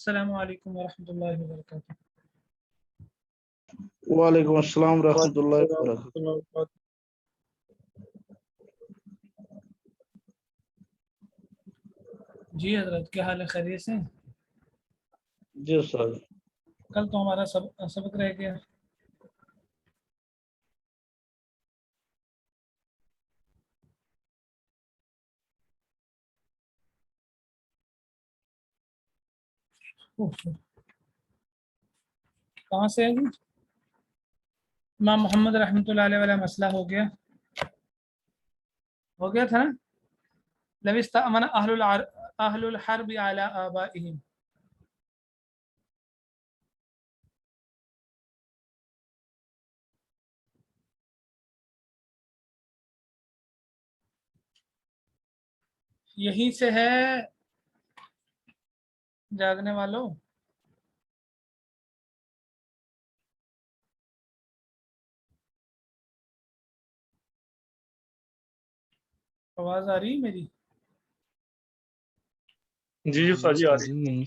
السلام علیکم ورحمۃ اللہ وبرکاتہ. وعلیکم السلام ورحمۃ اللہ وبرکاتہ. جی حضرت کیا حال ہے؟ خیریت سے؟ جی استاد. کل تو ہمارا سبق رہ گیا. کہاں سے ہے جی؟ امام محمد رحمۃ اللہ علیہ والا مسئلہ ہو گیا تھا نا. لو استأمن اہل الحرب علی آبائہم. یہیں سے ہے جاگنے والوں. آواز آ رہی ہے میری؟ جی استاد جی آ رہی.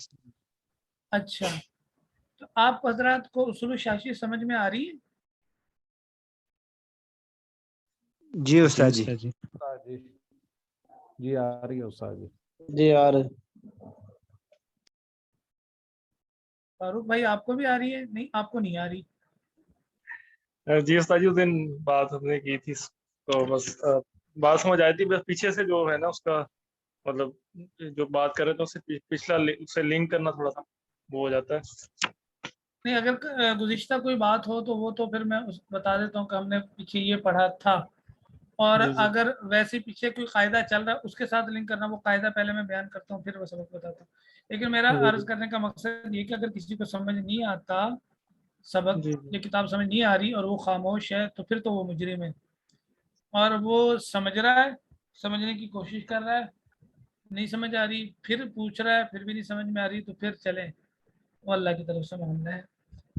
اچھا تو آپ حضرات کو اصول شاشی سمجھ میں آ رہی ہے؟ جی استاد جی. جی آ رہی ہے استاد جی. جی آ رہے. فاروق بھائی آپ کو بھی آ رہی ہے؟ نہیں آپ کو نہیں آ رہی. جی استاد جی اس دن بات ہم نے کی تھی تو بس بات سمجھ آئی تھی. بس پیچھے سے جو ہے نا اس کا مطلب جو بات کر رہے تھے اس سے پچھلا اسے لنک کرنا تھوڑا سا وہ ہو جاتا ہے. نہیں اگر گزشتہ کوئی بات ہو تو وہ تو پھر میں بتا دیتا ہوں کہ ہم نے پیچھے یہ پڑھا تھا. اور اگر ویسے پیچھے کوئی قاعدہ چل رہا ہے اس کے ساتھ لنک کرنا، وہ قاعدہ پہلے میں بیان کرتا ہوں پھر وہ سبق بتاتا ہوں. لیکن میرا عرض کرنے کا مقصد یہ کہ اگر کسی کو سمجھ نہیں آتا سبق یا کتاب سمجھ نہیں آ رہی اور وہ خاموش ہے تو پھر تو وہ مجرم ہے. اور وہ سمجھ رہا ہے، سمجھنے کی کوشش کر رہا ہے، نہیں سمجھ آ رہی، پھر پوچھ رہا ہے، پھر بھی نہیں سمجھ میں آ رہی، تو پھر چلیں وہ اللہ کی طرف سے معاملہ ہے.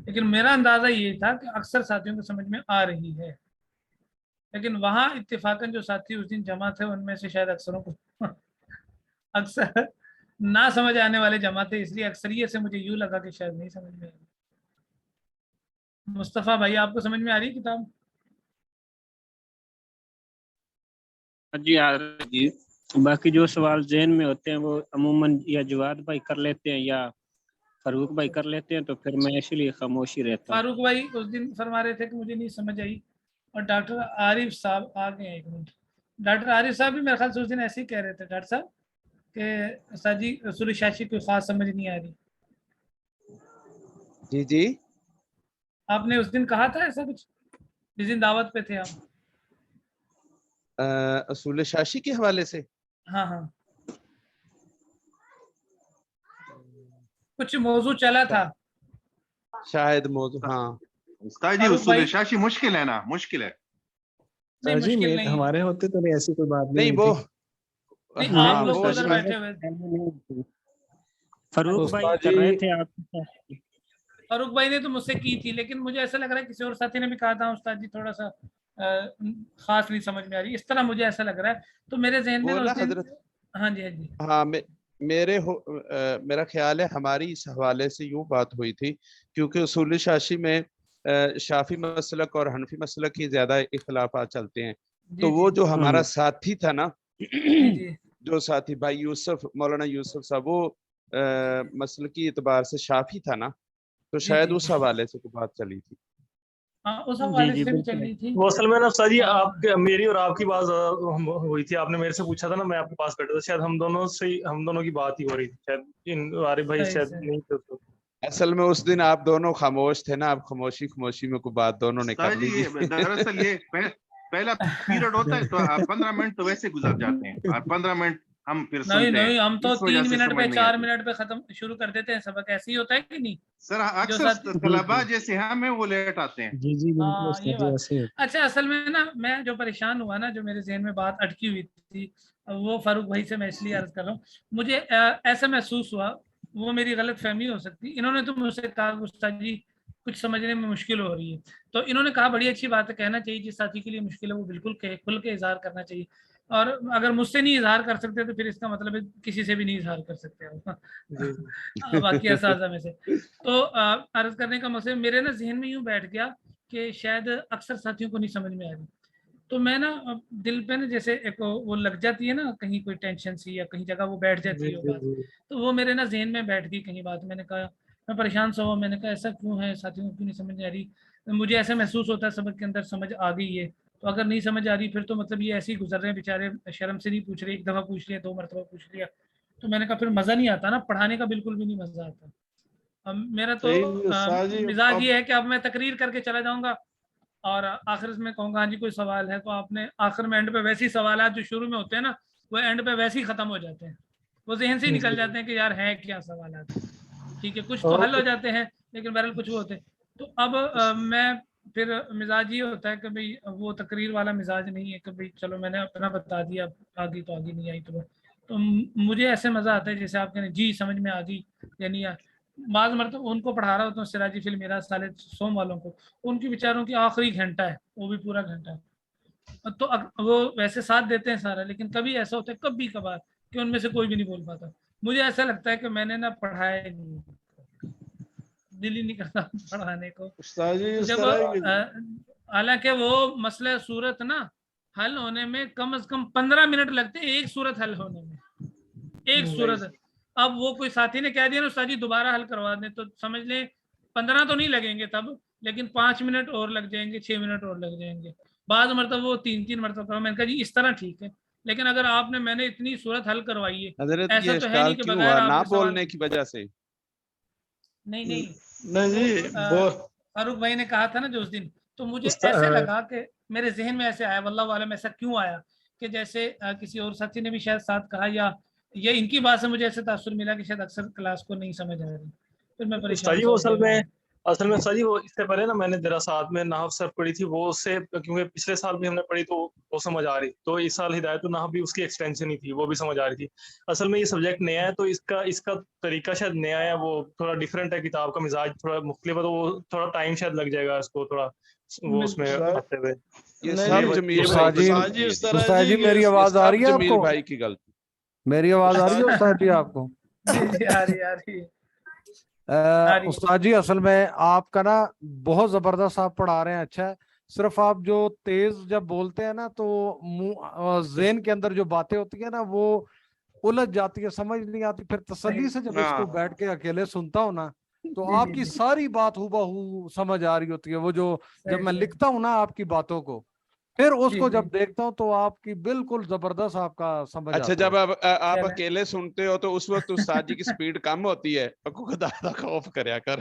لیکن میرا اندازہ یہ تھا کہ اکثر ساتھیوں کو سمجھ میں آ رہی ہے. لیکن وہاں اتفاقاً جو ساتھی اس دن جمع تھے ان میں سے شاید اکثروں کو اکثر نہ سمجھ آنے والے جمع تھے، اس لیے اکثریت سے مجھے یوں لگا کہ شاید نہیں سمجھ میں آ رہی. مصطفیٰ بھائی آپ کو سمجھ میں آ رہی کتاب؟ جی آ رہی جی. باقی جو سوال ذہن میں ہوتے ہیں وہ عموماً یا جواد بھائی کر لیتے ہیں یا فاروق بھائی کر لیتے ہیں، تو پھر میں اسی لیے خاموشی رہتا ہوں. فاروق بھائی اس دن فرما رہے تھے کہ مجھے نہیں سمجھ آئی، اور ڈاکٹر عارف صاحب آ گئے ہیں. ایک منٹ. ڈاکٹر عارف صاحب بھی میرے خیال سے اس دن ایسے ہی کہہ رہے تھے ڈاکٹر صاحب کہ استاد جی اصول شاشی کوئی خاص سمجھ نہیں آ رہی. جی جی آپ نے اس دن کہا تھا ایسا کچھ جس دن دعوت پہ تھے آپ؟ اصول شاشی کے حوالے سے ہاں ہاں کچھ موضوع چلا تھا شاید موضوع. ہاں استاد جی اصول شاشی مشکل ہے نا، مشکل ہے. نہیں مشکل نہیں. ہمارے ہوتے تو نہیں، ایسی کوئی بات نہیں نہیں وہ نہیں ہاں آپ لوگ وہ ادھر بیٹھے ہوئے. فاروق بھائی استاد کر جی رہے تھے آپ. فاروق بھائی نے تو مجھ سے کی تھی، لیکن مجھے ایسا لگ رہا ہے کسی اور ساتھی نے بھی کہا تھا استاد جی تھوڑا سا خاص نہیں سمجھ میں آ رہی، اس طرح مجھے ایسا لگ رہا ہے. تو میرے ذہن میں وہ نا نا اس دن حضرت. ہاں جی ہاں جی ہاں میرا خیال ہے ہماری اس حوالے سے یوں بات ہوئی تھی کیونکہ اصول شاشی میں شافی مسلک اور حنفی مسلک کی زیادہ اختلافات چلتے ہیں. تو وہ جو ہمارا ساتھی تھا نا، جو ساتھی بھائی یوسف، مولانا یوسف صاحب، وہ مسلکی اعتبار سے شافی تھا نا، تو شاید اس حوالے سے کوئی بات چلی تھی. اس حوالے سے بھی چل رہی تھی. وہ اصل میں نا استاد جی آپ میری اور آپ کی بات ہوئی تھی. آپ نے میرے سے پوچھا تھا نا، میں آپ کے پاس بیٹھا تھا، شاید ہم دونوں کی بات ہی ہو رہی تھی. شاید عارف بھائی شاید نہیں تھے. اصل میں اس دن آپ دونوں خاموش تھے نا، آپ خاموشی میں کوئی بات دونوں نے کر لی تھی. دراصل یہ پہلا پیریڈ ہوتا ہے تو 15 منٹ تو ویسے گزر جاتے ہیں اور 15 منٹ ہم پھر سنتے ہیں. نہیں ہم تو 3 منٹ پہ 4 4 منٹ پہ ختم شروع کر دیتے ہیں سبق. ایسے ہی ہوتا ہے کہ نہیں سر؟ اکثر طلباء جیسے ہمیں وہ لیٹ آتے ہیں. جی جی بالکل یہ بات. اچھا اصل میں نا میں جو پریشان ہوا نا، جو میرے ذہن میں بات اٹکی ہوئی تھی، وہ فاروق بھائی سے میں اس لیے عرض کر رہا ہوں. مجھے ایسا محسوس ہوا، وہ میری غلط فہمی ہو سکتی. انہوں نے تو مجھ سے کہا استاد جی کچھ سمجھنے میں مشکل ہو رہی ہے، تو انہوں نے کہا بڑی اچھی بات ہے، کہنا چاہیے جس ساتھی کے لیے مشکل ہے وہ بالکل کھل کے اظہار کرنا چاہیے. اور اگر مجھ سے نہیں اظہار کر سکتے تو پھر اس کا مطلب ہے کسی سے بھی نہیں اظہار کر سکتے آپ باقی اساتذہ میں سے. تو عرض کرنے کا مقصد میرے نا ذہن میں یوں بیٹھ گیا کہ شاید اکثر ساتھیوں کو نہیں سمجھ میں آ رہی. تو میں نا دل پہ نا جیسے ایک وہ لگ جاتی ہے نا کہیں کوئی ٹینشن سی یا کہیں جگہ وہ بیٹھ جاتی ہے وہ بات, تو وہ میرے نا ذہن میں بیٹھ گئی کہیں بات. میں نے کہا میں پریشان سا ہوا, میں نے کہا ایسا کیوں ہے, ساتھیوں کو کیوں نہیں سمجھ آ رہی. مجھے ایسا محسوس ہوتا ہے سبق کے اندر سمجھ آ گئی ہے, تو اگر نہیں سمجھ آ رہی پھر تو مطلب یہ ایسے ہی گزر رہے ہیں بیچارے, شرم سے نہیں پوچھ رہے, ایک دفعہ پوچھ لیا 2 مرتبہ پوچھ لیا. تو میں نے کہا پھر مزہ نہیں آتا نا پڑھانے کا, بالکل بھی نہیں مزہ آتا. اب میرا تو مزاج یہ ہے کہ اب میں تقریر کر کے چلا جاؤں گا اور آخر میں کہوں گا ہاں جی کوئی سوال ہے, تو آپ نے آخر میں اینڈ پہ ویسے ہی سوالات جو شروع میں ہوتے ہیں نا وہ اینڈ پہ ویسے ہی ختم ہو جاتے ہیں, وہ ذہن سے ہی نکل جاتے ہیں کہ یار ہے کیا سوالات. ٹھیک ہے کچھ تو حل ہو جاتے ہیں لیکن بہرحال کچھ وہ ہوتے ہیں. تو اب میں پھر مزاج یہ ہوتا ہے کہ بھئی وہ تقریر والا مزاج نہیں ہے کہ بھئی چلو میں نے اپنا بتا دیا, آگی تو آگی نہیں آئی تو مجھے ایسے مزہ آتا ہے جیسے آپ کہنے جی سمجھ میں آ گئی یا نہیں. بعض مرتبہ ان کو پڑھا رہا ہوتا ہوں سراجی فی المیراث سالے سوم والوں کو, ان کی بیچاروں کی آخری گھنٹہ ہے, وہ بھی پورا گھنٹہ ہے, تو وہ ویسے ساتھ دیتے ہیں سارا, لیکن کبھی ایسا ہوتا ہے کبھی کبھار کہ ان میں سے کوئی بھی نہیں بول پاتا. مجھے ایسا لگتا ہے کہ میں نے نا پڑھایا نہیں, دل ہی نہیں کرتا پڑھانے کو. جب حالانکہ وہ مسئلہ صورت نا حل ہونے میں کم از کم 15 منٹ لگتے ہیں, ایک صورت حل ہونے میں, ایک صورت. اب وہ کوئی ساتھی نے کہہ دیا نا استاد جی دوبارہ حل کروا دیں, تو سمجھ لیں 15 تو نہیں لگیں گے تب, لیکن 5 منٹ اور لگ جائیں گے, 6 منٹ اور لگ جائیں گے. بعض مرتبہ وہ 3 مرتبہ کرو. میں نے کہا جی اس طرح ٹھیک ہے, لیکن اگر آپ نے میں نے اتنی صورت حل کروائی ہے, حضرت ایسا یہ تو ہے نہیں کہ کیوں بغیر ہوا نہ آپ کے بولنے کی وجہ سے؟ نہیں جی فاروق بھائی نے کہا تھا نا جو اس دن, تو مجھے ایسے لگا کہ میرے ذہن میں ایسے آیا, واللہ عالم ایسا کیوں آیا کہ جیسے کسی اور ساتھی نے بھی شاید ساتھ کہا, یا یہ ان کی بات سے مجھے ایسے تاثر ملا کہ شاید اکثر کلاس کو نہیں سمجھ آ رہی. پھر میں پریشان اصل میں سر وہ اس سے پہلے نا میں نے دراسات میں نحو صرف پڑھی تھی, وہ اس سے کیونکہ پچھلے سال بھی ہم نے پڑھی تو وہ سمجھ آ رہی, تو اس سال ہدایت النحو بھی اس کی ایکسٹینشن ہی تھی, وہ بھی سمجھ آ رہی تھی. اصل میں یہ سبجیکٹ نیا ہے تو اس کا طریقہ شاید نیا ہے, وہ تھوڑا ڈفرینٹ ہے, کتاب کا مزاج تھوڑا مختلف ہے, تو وہ تھوڑا ٹائم شاید لگ جائے گا اس کو تھوڑا وہ اس میں آتے ہوئے. استاد جی میری آواز آ رہی ہے آپ کو؟ بھائی کی غلطی, میری آواز آ رہی ہے استاد جی آپ کو؟ آ رہی استاد جی اصل میں آپ کا نا بہت زبردست آپ پڑھا رہے ہیں, اچھا ہے, صرف آپ جو تیز جب بولتے ہیں نا تو ذہن کے اندر جو باتیں ہوتی ہیں نا وہ الجھ جاتی ہے, سمجھ نہیں آتی. پھر تسلی سے جب اس کو بیٹھ کے اکیلے سنتا ہوں نا تو آپ کی ساری بات ہو بہو سمجھ آ رہی ہوتی ہے. وہ جو جب میں لکھتا ہوں نا آپ کی باتوں کو, پھر اس کو جب دیکھتا ہوں تو آپ کی بالکل زبردست آپ کا سمجھ آتا ہے. اچھا جب آپ اکیلے سنتے ہو تو اس وقت استاد جی کی سپیڈ کم ہوتی ہے, خدا کا خوف کریا کر.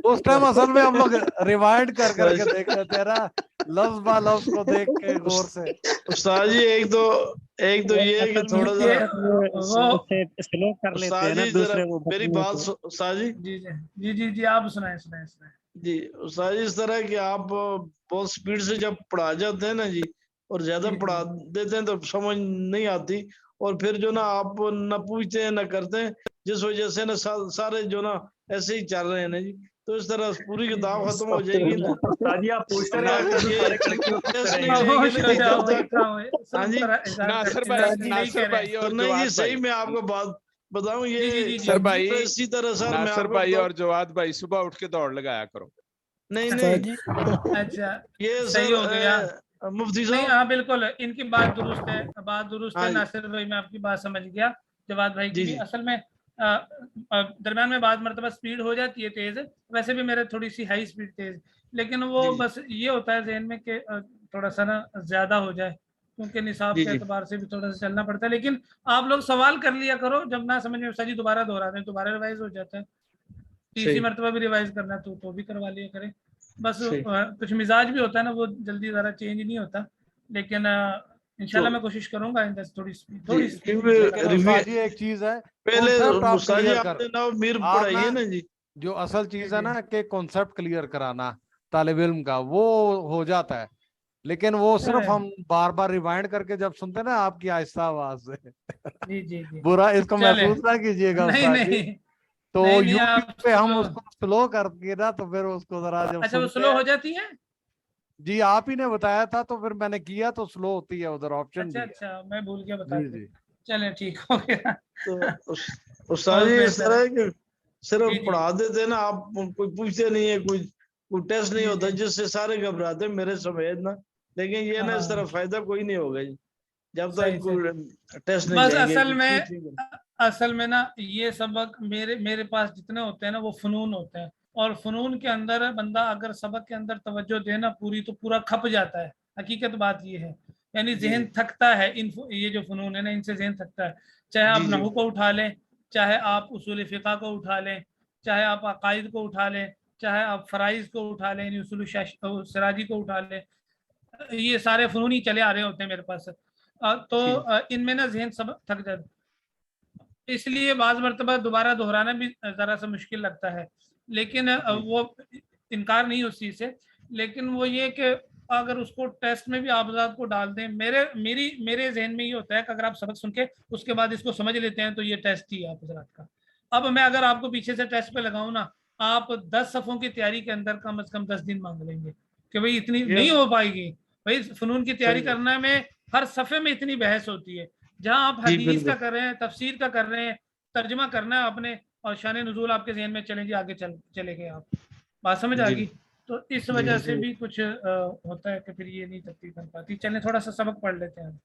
اس ٹائم اصل میں ہم لوگ ریوائنڈ کر کے دیکھتے تھے نا, لفظ با لفظ کو دیکھ کے غور سے. استاد جی ایک تو یہ ہے کہ تھوڑا سا سلو کر لیتے ہیں نا دوسرے وہ میری بات استاد جی جی آپ سنائیں. جی استاد جی اس طرح کہ آپ بہت سپیڈ سے جب پڑھا جاتے ہیں نا جی, اور زیادہ پڑھا دیتے ہیں تو سمجھ نہیں آتی, اور پھر جو نا آپ نہ پوچھتے ہیں نہ کرتے ہیں, جس وجہ سے نا سارے جو نا ایسے ہی چل رہے ہیں نا جی. تو اس طرح پوری کتاب ختم ہو جائے گی نا. ناصر بھائی اور صحیح میں آپ کو بات بتاؤں, یہ اسی طرح سر ناصر بھائی اور جواد بھائی صبح اٹھ کے دوڑ لگایا کرو. نہیں اچھا یہ صحیح ہو گیا مفتی نہیں, صاحب. ہاں بالکل ان کی بات درست ہے, ناصر بھائی میں آپ کی بات سمجھ گیا, جواد بھائی کی بھی. اصل میں درمیان میں بعض مرتبہ سپیڈ ہو جاتی ہے تیز, ویسے بھی میرے تھوڑی سی ہائی سپیڈ تیز, لیکن وہ بس یہ ہوتا ہے ذہن میں کہ تھوڑا سا نا زیادہ ہو جائے, کیونکہ نصاب کے اعتبار سے بھی تھوڑا سا چلنا پڑتا ہے. لیکن آپ لوگ سوال کر لیا کرو, جب نہ سمجھ میں سجی دوبارہ دہرا دیں, دوبارہ ریوائز ہو جاتا ہے. تیسری مرتبہ بھی ریوائز کرنا تو بھی کروا لیا کریں. بس کچھ مزاج بھی ہوتا ہے نا, وہ جلدی ذرا چینج نہیں ہوتا, لیکن انشاءاللہ میں کوشش کروں گا تھوڑی ایک چیز ہے پہلے میر پڑھائیے نا جی, جو اصل چیز ہے نا کہ کانسیپٹ کلیئر کرانا طالب علم کا, وہ ہو جاتا ہے, لیکن وہ صرف ہم بار بار ریوائنڈ کر کے جب سنتے ہیں نا آپ کی آہستہ آواز سے, برا اس کو محسوس نہ کیجیے گا استاد جی. تو یوٹیوب پہ ہم اس کو سلو کر کے نا, تو پھر اس کو ذرا جب اچھا وہ سلو ہو جاتی ہے जी आप ही ने बताया था तो फिर मैंने किया, तो स्लो होती है उधर ऑप्शन अच्छा दिया। अच्छा, मैं भूल गया बता जी दिया। जी चलें ठीक हो गया। तो उस्ताद जी बहुत इस बेहतर तरह है। है कि सिर्फ जी जी पढ़ा देते ना, आप कोई पूछते नहीं है, कोई टेस्ट नहीं जी होता, जी। जिससे सारे घबराते हैं, मेरे समेत ना। लेकिन ये ना, इस तरह हाँ फायदा कोई नहीं होगा जी, जब सही तक सही। कोई टेस्ट नहीं बस लेंगे, असल कोई में पूछ नहीं करेंगे। असल में ना ये सबक मेरे मेरे पास जितने होते हैं ना वो फनून होते हैं, और फनून के अंदर बंदा अगर सबक के अंदर तवज्जो दे ना पूरी, तो पूरा खप जाता है। हकीकत बात ये है, यानी जी जहन थकता है, इन ये जो फनून है ना इनसे जहन थकता है। चाहे आप जी जी नहू को उठा लें, चाहे आप उसूल फ़िक़ह को उठा लें, चाहे आप अकायद को उठा लें, चाहे आप फ़राइज़ को उठा लें, यानी उसूल सिराजी को उठा लें, ये सारे फनून ही चले आ रहे होते हैं मेरे पास। तो जी इनमें ना जहन सब थक जाता है, इसलिए बाज़ मरतबा दोबारा दोहराना भी ज़रा सा मुश्किल लगता है। लेकिन जी वो इनकार नहीं उस चीज़ से, लेकिन वो ये कि अगर उसको टेस्ट में भी आप हज़रात को डाल दें, मेरे ज़हन में ये होता है कि अगर आप सबक सुन के उसके बाद इसको समझ लेते हैं तो ये टेस्ट ही है आप हज़रात का। अब मैं अगर आपको पीछे से टेस्ट पे लगाऊँ ना, आप 10 सफ़ों की तैयारी के अंदर कम से कम 10 दिन मांग लेंगे कि भाई इतनी ये नहीं हो पाएगी। भाई फ़नून की तैयारी सही है। करने में हर सफ़े में इतनी बहस होती है। जहाँ आप जी हदीस का बिल्कुल। कर रहे हैं, तफसीर का कर रहे हैं, तर्जमा करना है आपने, और शान नुज़ूल आपके ज़हन में चलेंगे, आगे चले गए आप। बात समझ आ जी गई? तो इस जी वजह से बिल्कुल भी कुछ होता है कि फिर ये नहीं तरतीब बन पाती। चलें थोड़ा सा सबक पढ़ लेते हैं।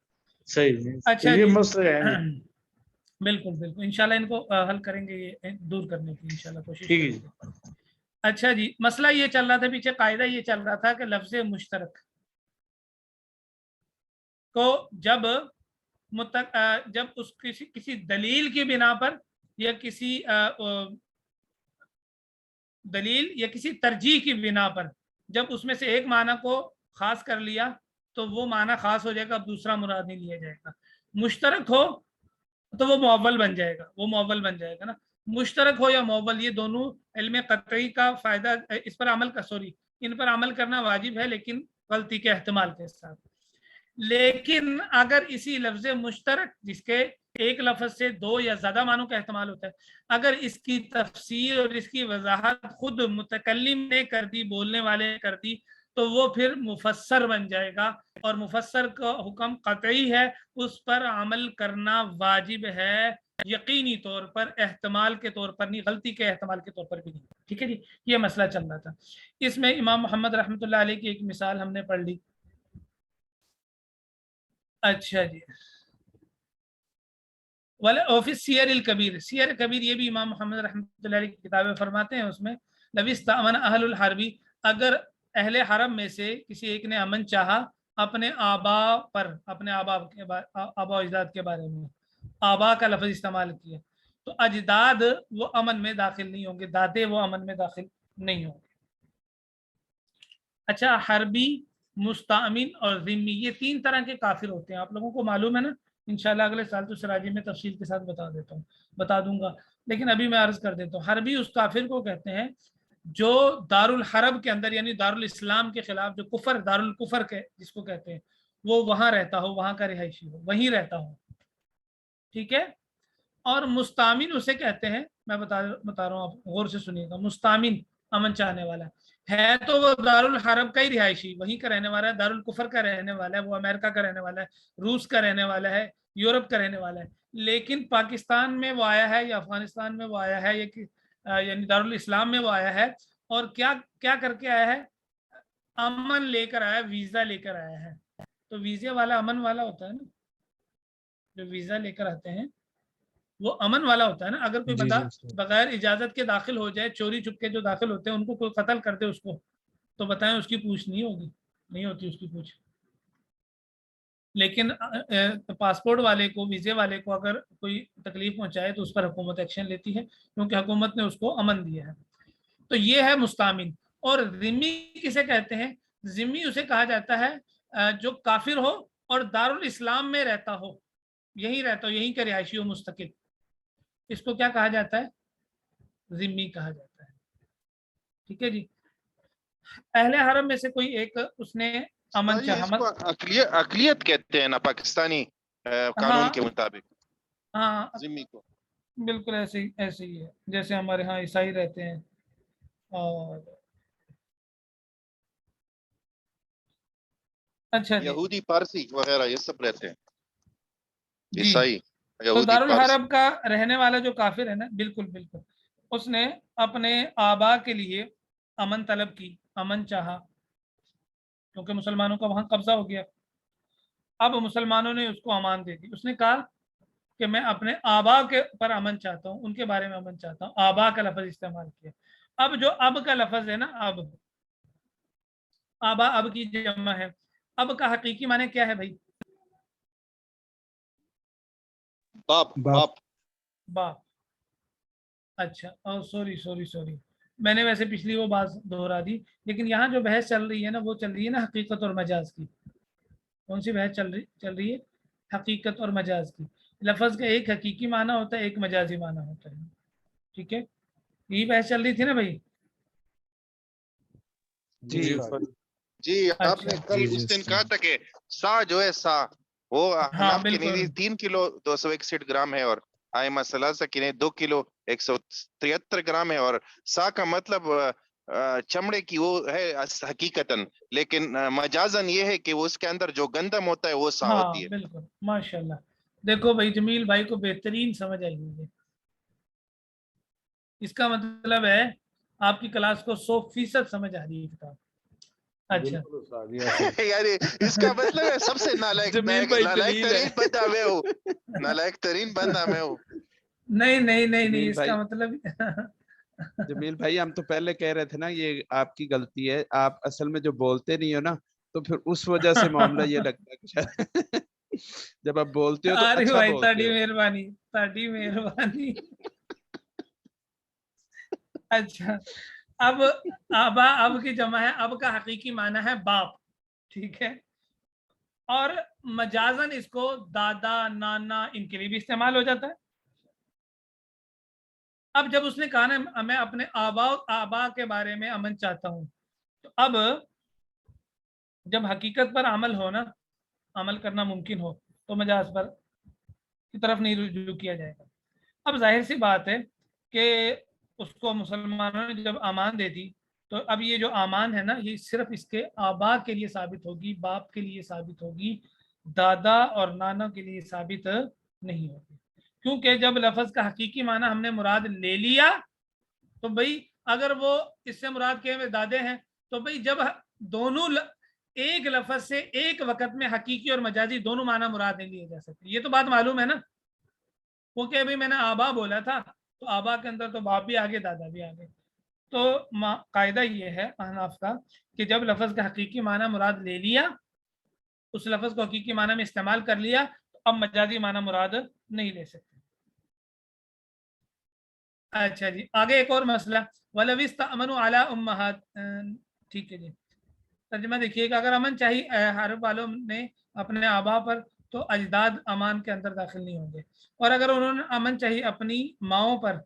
सही है। तो अच्छा ये जी। मसले हैं जी। बिल्कुल बिल्कुल, इंशाल्लाह इनको हल करेंगे, ये दूर करने की इंशाल्लाह कोशिश ठीक है जी। करेंगे। अच्छा जी, मसला ये चल रहा था पीछे, कायदा ये चल रहा था कि लफ्ज़ मुश्तरक को जब उस किसी किसी दलील की बिना पर, या किसी दलील या किसी तरजीह की बिना पर, जब उसमें से एक माना को खास कर लिया तो वो माना खास हो जाएगा, अब दूसरा मुराद नहीं लिया जाएगा। मुश्तरक हो तो वो मुअव्वल बन जाएगा, वो मुअव्वल बन जाएगा ना। मुश्तरक हो या मुअव्वल, ये दोनों इल्म कतई का फायदा, इस पर अमल का इन पर अमल करना वाजिब है, लेकिन गलती के एहतमाल के साथ। लेकिन अगर इसी लफ्ज़ मुश्तरक, जिसके एक लफ्ज़ से दो या ज़्यादा मानों का एहतमाल होता है, अगर इसकी तफसीर और इसकी वजाहत खुद मुतकल्लिम ने कर दी, बोलने वाले ने कर दी, तो वो फिर मुफस्सर बन जाएगा, और मुफस्सर का हुक्म कतई है, उस पर अमल करना वाजिब है, यकीनी तौर पर, एहतमाल के तौर पर नहीं, गलती के एहतमाल के तौर पर भी नहीं। ठीक है जी, ये मसला चल रहा था। इसमें इमाम मोहम्मद रहमतुल्लाह अलैह की एक मिसाल हमने पढ़ ली। अच्छा जी, वाले ऑफिस सियर कबीर, सियर कबीर ये भी इमाम मोहम्मद रहमतुल्लाह अलैह की किताबें फरमाते हैं, उसमें लविस्तामन अहलुल हरबी, अगर अहले हरम में से किसी एक ने अमन चाहा अपने आबा पर, अपने आबा अजदाद के बारे में, आबा का लफ्ज इस्तेमाल किया, तो अजदाद वो अमन में दाखिल नहीं होंगे, दादे वो अमन में दाखिल नहीं होंगे। अच्छा, हरबी, मुस्तामिन और ज़िम्मी, ये 3 तरह के काफिर होते हैं, आप लोगों को मालूम है ना। इंशाल्लाह अगले साल तो सिराजी में तफसील के साथ बता दूंगा, लेकिन अभी मैं अर्ज कर देता हूँ। हरबी उस काफिर को कहते हैं जो दारुल हरब के अंदर, यानी दारुल इस्लाम के खिलाफ, जो कुफर, दारुल कुफर के जिसको कहते हैं, वो वहां रहता हो, वहां का रिहायशी हो, वहीं रहता हो। ठीक है। और मुस्तामिन उसे कहते हैं, मैं बता रहा हूँ, आप गौर से सुनिएगा। मुस्तामिन अमन चाहने वाला है, तो वो दारुल हरब का ही रिहायशी, वहीं का रहने वाला है, दारुल कुफर का रहने वाला है, वो अमेरिका का रहने वाला है, रूस का रहने वाला है, यूरोप का रहने वाला है, लेकिन पाकिस्तान में वो आया है, या अफगानिस्तान में वो आया है, यानी दारुल इस्लाम में वो आया है, और क्या क्या करके आया है, अमन लेकर आया, वीजा लेकर आया है। तो वीजा वाला अमन वाला होता है ना, जो वीजा लेकर आते हैं वो अमन वाला होता है ना। अगर कोई जी बंदा जी उस्ताद। बगैर इजाजत के दाखिल हो जाए, चोरी छुप के जो दाखिल होते हैं, उनको कोई कत्ल कर दे उसको, तो बताएं उसकी पूछ नहीं होगी, नहीं होती उसकी पूछ। लेकिन पासपोर्ट वाले को, वीजे वाले को अगर कोई तकलीफ पहुंचाए तो उस पर हुकूमत एक्शन लेती है, क्योंकि हुकूमत ने उसको अमन दिया है। तो ये है मुस्तामिन। और जिम्मी किसे कहते हैं? जिम्मी उसे कहा जाता है जो काफिर हो और दारुल इस्लाम में रहता हो, यहीं रहता हो, यहीं का रिहायशी हो, मुस्तकिल। इसको क्या कहा जाता है? जिम्मी कहा जाता है। ठीक है जी। अहले हरम में से कोई एक, उसने अमन ये चाहा, इसको अकलियत कहते हैं ना, पाकिस्तानी कानून के हाँ मुताबिक हाँ, जिम्मी को। बिल्कुल ऐसे ही है, जैसे हमारे यहाँ ईसाई रहते हैं, और अच्छा जी यहूदी पारसी वगैरह ये सब रहते हैं, जी। ईसाई तो यहूदी दारुल पारसी। हरब का रहने वाला जो काफिर है ना, बिल्कुल बिल्कुल, उसने अपने आबा के लिए अमन तलब की, अमन चाहा, क्योंकि मुसलमानों का वहां कब्जा हो गया। अब मुसलमानों ने उसको अमान दे दी। उसने कहा कि मैं अपने आबा के पर अमन चाहता हूँ, उनके बारे में अमन चाहता हूँ। आबा का लफ्ज इस्तेमाल किया। अब जो अब का लफ्ज है ना, अब आबा अब की जमा है। अब का हकीकी माने क्या है भाई? बाप बाप। बाप बाप। अच्छा, सॉरी सॉरी सॉरी, मैंने वैसे पिछली वो बात दोहरा दी, लेकिन यहाँ जो बहस चल रही है ना, वो चल रही है ना हकीकत और मजाज की। कौन सी बहस चल रही है? हकीकत और मजाज की। लफ्ज का एक हकीकी माना होता है, एक मजाजी माना होता है। ठीक है, यही बहस चल रही थी ना भाई? जी जी उस्ताद जी। आपने अच्छा, कल जी जी उस दिन उस्ताद। कहा था कि सा जो है सा वो हाँ हनाफ की बिल्कुल। नीति 3 किलो 261 ग्राम है, और आयमा सलासा की नीति 2 किलो 173 ग्राम है, और सा का मतलब चमड़े की वो है हकीकतन, लेकिन मजाजन ये है कि वो उसके अंदर जो गंदम होता है वो सा होती हाँ है। बिल्कुल, माशाल्लाह। देखो भाई, जमील भाई को बेहतरीन समझ आई हुई है। इसका मतलब है आपकी क्लास को 100% समझ आ रही है किताब। अच्छा। बिल्कुल उस्ताद जी, ऐसे यार इसका मतलब है सबसे जमील भाई नालायक जलील तरीन है। बंदा मैं हूँ, नालायक तरीन बंदा मैं हूँ। नहीं नहीं नहीं नहीं, जमील इसका भाई, मतलब जमील भाई हम तो पहले कह रहे थे ना ये आपकी गलती है, आप असल में जो बोलते नहीं हो ना, तो फिर उस वजह से मामला ये लगता है कि शायद जब आप बोलते हो तो अरे अच्छा भाई, बोलते ताड़ी हो। मेहरबानी, ताड़ी मेहरबानी। अच्छा, अब आबा अब की जमा है, अब का हकीकी माना है बाप। ठीक है, और मजाजन इसको दादा नाना इनके लिए भी इस्तेमाल हो जाता है। अब जब उसने कहा ना मैं अपने आबा के बारे में अमन चाहता हूं, तो अब जब हकीकत पर अमल हो ना, अमल करना मुमकिन हो, तो मजाज पर की तरफ नहीं रुजू किया जाएगा। अब जाहिर सी बात है कि उसको मुसलमानों ने जब अमान दे दी, तो अब ये जो अमान है ना, ये सिर्फ इसके आबा के लिए साबित होगी, बाप के लिए साबित होगी, दादा और नाना के लिए साबित नहीं होगी। क्योंकि जब लफ्ज का हकीकी माना हमने मुराद ले लिया, तो भाई अगर वो इससे मुराद के दादे हैं, तो भाई जब दोनों एक लफ्ज से एक वक्त में हकीकी और मजाजी दोनों माना मुराद नहीं लिए जा सकते। ये तो बात मालूम है ना। वो क्या भाई, मैंने आबा बोला था, तो आबा के अंदर तो बाप भी आगे, दादा भी आगे। तो कायदा ये है अहनाफ का कि जब लफ्ज का हकीकी माना मुराद ले लिया, उस लफ्ज को हकीकी माना में इस्तेमाल कर लिया, तो अब मजाजी माना मुराद नहीं ले सकते। अच्छा जी, आगे एक और मसला, वलविस्तअमनु अला उम्महात। ठीक है जी, तर्जुमा देखिएगा। अगर अमन चाहिए हरब वालों ने अपने आबा पर, तो अजदाद अमान के अंदर दाखिल नहीं होंगे, और अगर उन्होंने अमन चाहिए अपनी माओं पर,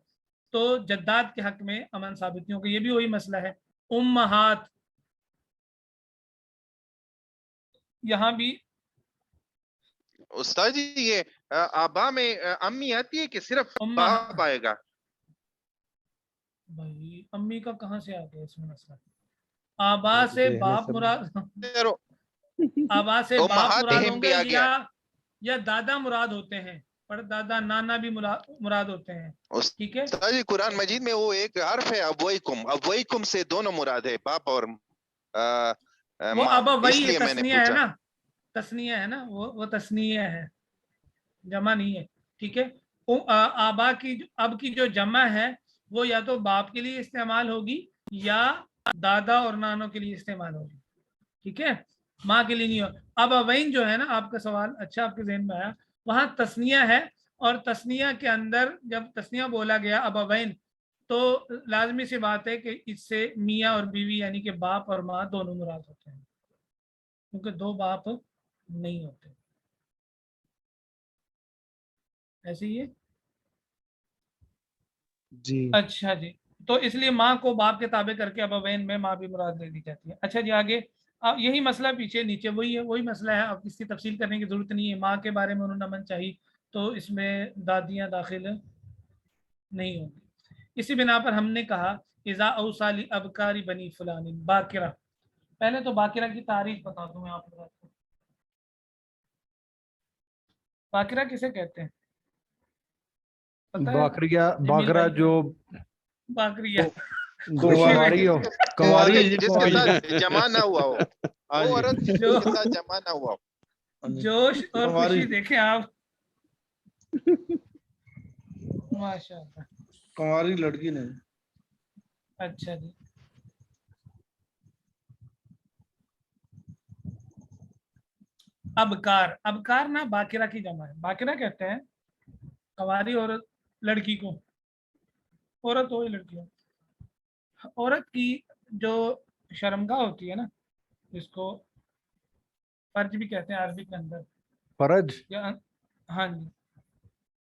तो जद्दाद के हक में अमन साबित नहीं होगा। ये भी वही मसला है। उम्महात, यहाँ भी उस्ताद जी ये आबा में अम्मी आती है कि सिर्फ उम्महात, बाप आएगा? भाई अम्मी का कहाँ से आ गया इसमें मसला? आबा वो तो से देहने बाप से मुराद, आबा से बाप उम्महात मुराद हिम भी होंगे, आ गया। या दादा मुराद होते हैं, पर दादा नाना भी मुराद होते हैं। ठीक है, उस्ताद जी कुरान मजीद में वो एक हर्फ है अबवैकुम से दोनों मुराद है, बाप और वो माँ, अब वही है, इसलिए मैंने तस्निया है पूछा। ना, तस्निया है ना, वो तस्निया है, जमा नहीं है। ठीक है, आबा की अब की जो जमा है, वो या तो बाप के लिए इस्तेमाल होगी, या दादा और नानों के लिए इस्तेमाल होगी। ठीक है, माँ के लिए नहीं हो। अब अवैन जो है ना, आपका सवाल अच्छा आपके जहन में आया, वहां तस्निया है, और तस्निया के अंदर जब तस्निया बोला गया अब अवैन, तो लाजमी सी बात है कि इससे मियाँ और बीवी यानी कि बाप और माँ दोनों मुराद होते हैं, क्योंकि दो बाप नहीं होते। ऐसे ही है। जी अच्छा जी, तो इसलिए माँ को बाप के ताबे करके अब अवैन में माँ भी मुराद ले ली जाती है। अच्छा जी, आगे अब यही मसला पीछे नीचे वही है, वही मसला है, अब इसकी तफसील करने की जरूरत नहीं है। माँ के बारे में उन्होंने अमन चाहिए, तो इसमें दादियाँ दाखिल नहीं होंगी। इसी बिना पर हमने कहा इज़ा औसाली अबकारी बनी फलानी बाकिरा। पहले तो बाकिरा की तारीफ बता दूं मैं आप लोगों को। बाकरा किसे कहते हैं पता है? बाकरिया जमील बाकरा भाई, जो बाकरिया जो कुंवारी हो, कुंवारी जिसके जिसके साथ जमा ना हुआ हो, हाँ वो जी, औरत जो जिसके साथ जमा ना हुआ हो। हाँ जी। जोश और कुंवारी। खुशी देखें आप, माशाल्लाह। कुंवारी लड़की ने। अच्छा जी, अबकार, अबकार ना बाकिरा की जमा है। बाकिरा कहते हैं कंवारी औरत लड़की को, औरत हो या लड़की हो। औरत की जो शर्मगाह होती है ना, जिसको फर्ज भी कहते हैं अरबी के अंदर, फरज। या हाँ जी,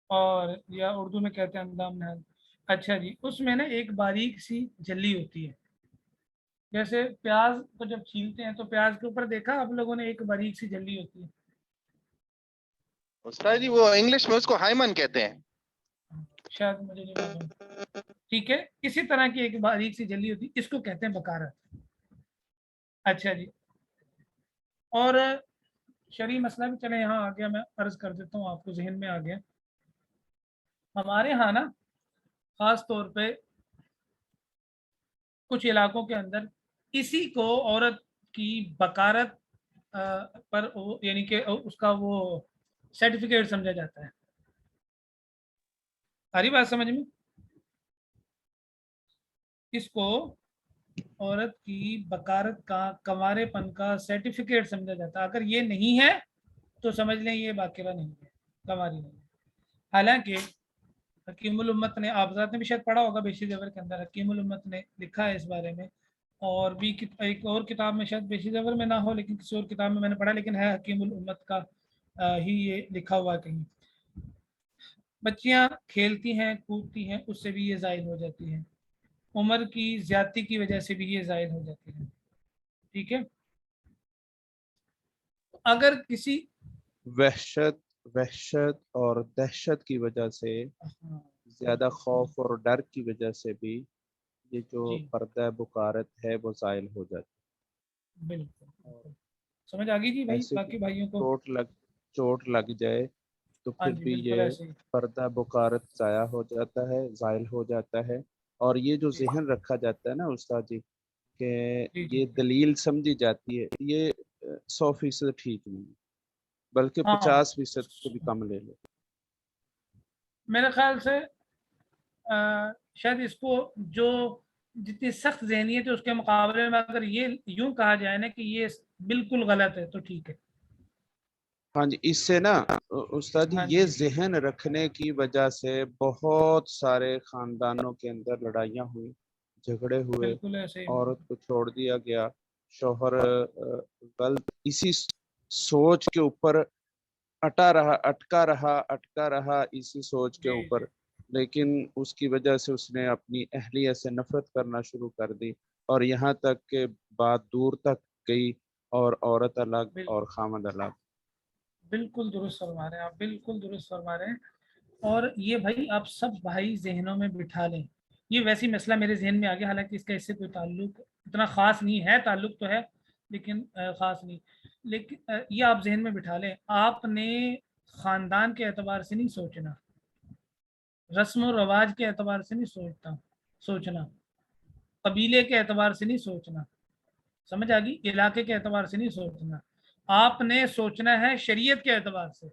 और या उर्दू में कहते हैं अंदाम नहल। अच्छा जी, उसमें ना एक बारीक सी झिल्ली होती है। जैसे प्याज को जब छीलते हैं तो प्याज के ऊपर देखा आप लोगों ने, एक बारीक सी झिल्ली होती है। उस्ताद जी वो इंग्लिश में उसको हाइमन कहते हैं। शायद मुझे नहीं मालूम, ठीक है। इसी तरह की एक बारीक सी झिल्ली होती है, इसको कहते हैं बकारत। अच्छा जी, और शरई मसला भी चले यहाँ आ गया, मैं अर्ज कर देता हूँ आपको, जहन में आ गया। हमारे यहाँ ना खास तौर पे कुछ इलाकों के अंदर इसी को औरत की बकारत पर यानी कि उसका वो सर्टिफिकेट समझा जाता है। सारी बात समझ में? इसको औरत की बकारत का, कंवारेपन का सर्टिफिकेट समझा जाता है। अगर ये नहीं है तो समझ लें ये बाकिरा नहीं है, कंवारी नहीं है। हालांकि हकीमुल उम्मत ने, आप ने भी शायद पढ़ा होगा बेशी ज़बर के अंदर, हकीमुल उम्मत ने लिखा है इस बारे में। और भी एक और किताब में, शायद बेशी ज़बर में ना हो लेकिन किसी और किताब में मैंने पढ़ा, लेकिन है हकीमुल उम्मत का ही ये लिखा हुआ कहीं। बच्चियां खेलती हैं, कूदती हैं, उससे भी ये ज़ाहिर हो जाती हैं। उम्र की ज्यादती की वजह से भी ये ज़ाहिर हो जाती है। ठीक है, अगर किसी वहशत वहशत और दहशत की वजह से, ज्यादा खौफ और डर की वजह से भी ये जो जी पर्दा बुकारत है वो ज़ाइल हो जाती बिल्कुल, समझ आ गई जी है। भाई, ऐसे बाकी भाइयों को? चोट लग जाए तो हाँ फिर जी, भी बिल्कुल ये ऐसे ही। पर्दा बुकारत ज़ाया हो जाता है, ज़ाइल हो जाता है। और ये जो जी जहन रखा जाता है ना उस्ताद जी, जी कि जी ये दलील समझी जाती है, ये 100% ठीक नहीं है, बल्कि हाँ, 50% से भी कम ले लो। मेरे ख्याल से शायद इसको जो जितनी सख्त जहनीत है उसके मुकाबले में अगर ये यूं कहा जाए ना कि ये बिल्कुल गलत है तो ठीक है। हाँ जी, इससे ना उस्ताद जी हाँ ये जी, जहन रखने की वजह से बहुत सारे खानदानों के अंदर लड़ाइयाँ हुई, झगड़े हुए, बिल्कुल ऐसे ही। औरत को छोड़ दिया गया, शौहर गलत इसी सोच के ऊपर अटका रहा इसी सोच के जी ऊपर। जी लेकिन उसकी वजह से उसने अपनी अहलिया से नफरत करना शुरू कर दी, और यहाँ तक के बात दूर तक गई, और औरत अलग और खामद अलग। बिल्कुल दुरुस्त फरमा रहे हैं आप, बिल्कुल दुरुस्त फरमा रहे हैं। और ये भाई आप सब भाई जहनों में बिठा लें। ये वैसी मसला मेरे जहन में आ गया, हालांकि इसका इससे कोई ताल्लुक इतना ख़ास नहीं है, ताल्लुक तो है लेकिन ख़ास नहीं। लेकिन ये आप जहन में बिठा लें, आपने ख़ानदान के एतबार से नहीं सोचना, रस्म और रवाज के एतबार से नहीं सोचना, कबीले के एतबार से नहीं सोचना, समझ आ गई, इलाके के एतबार से नहीं सोचना। आपने सोचना है शरीयत के एतबार से।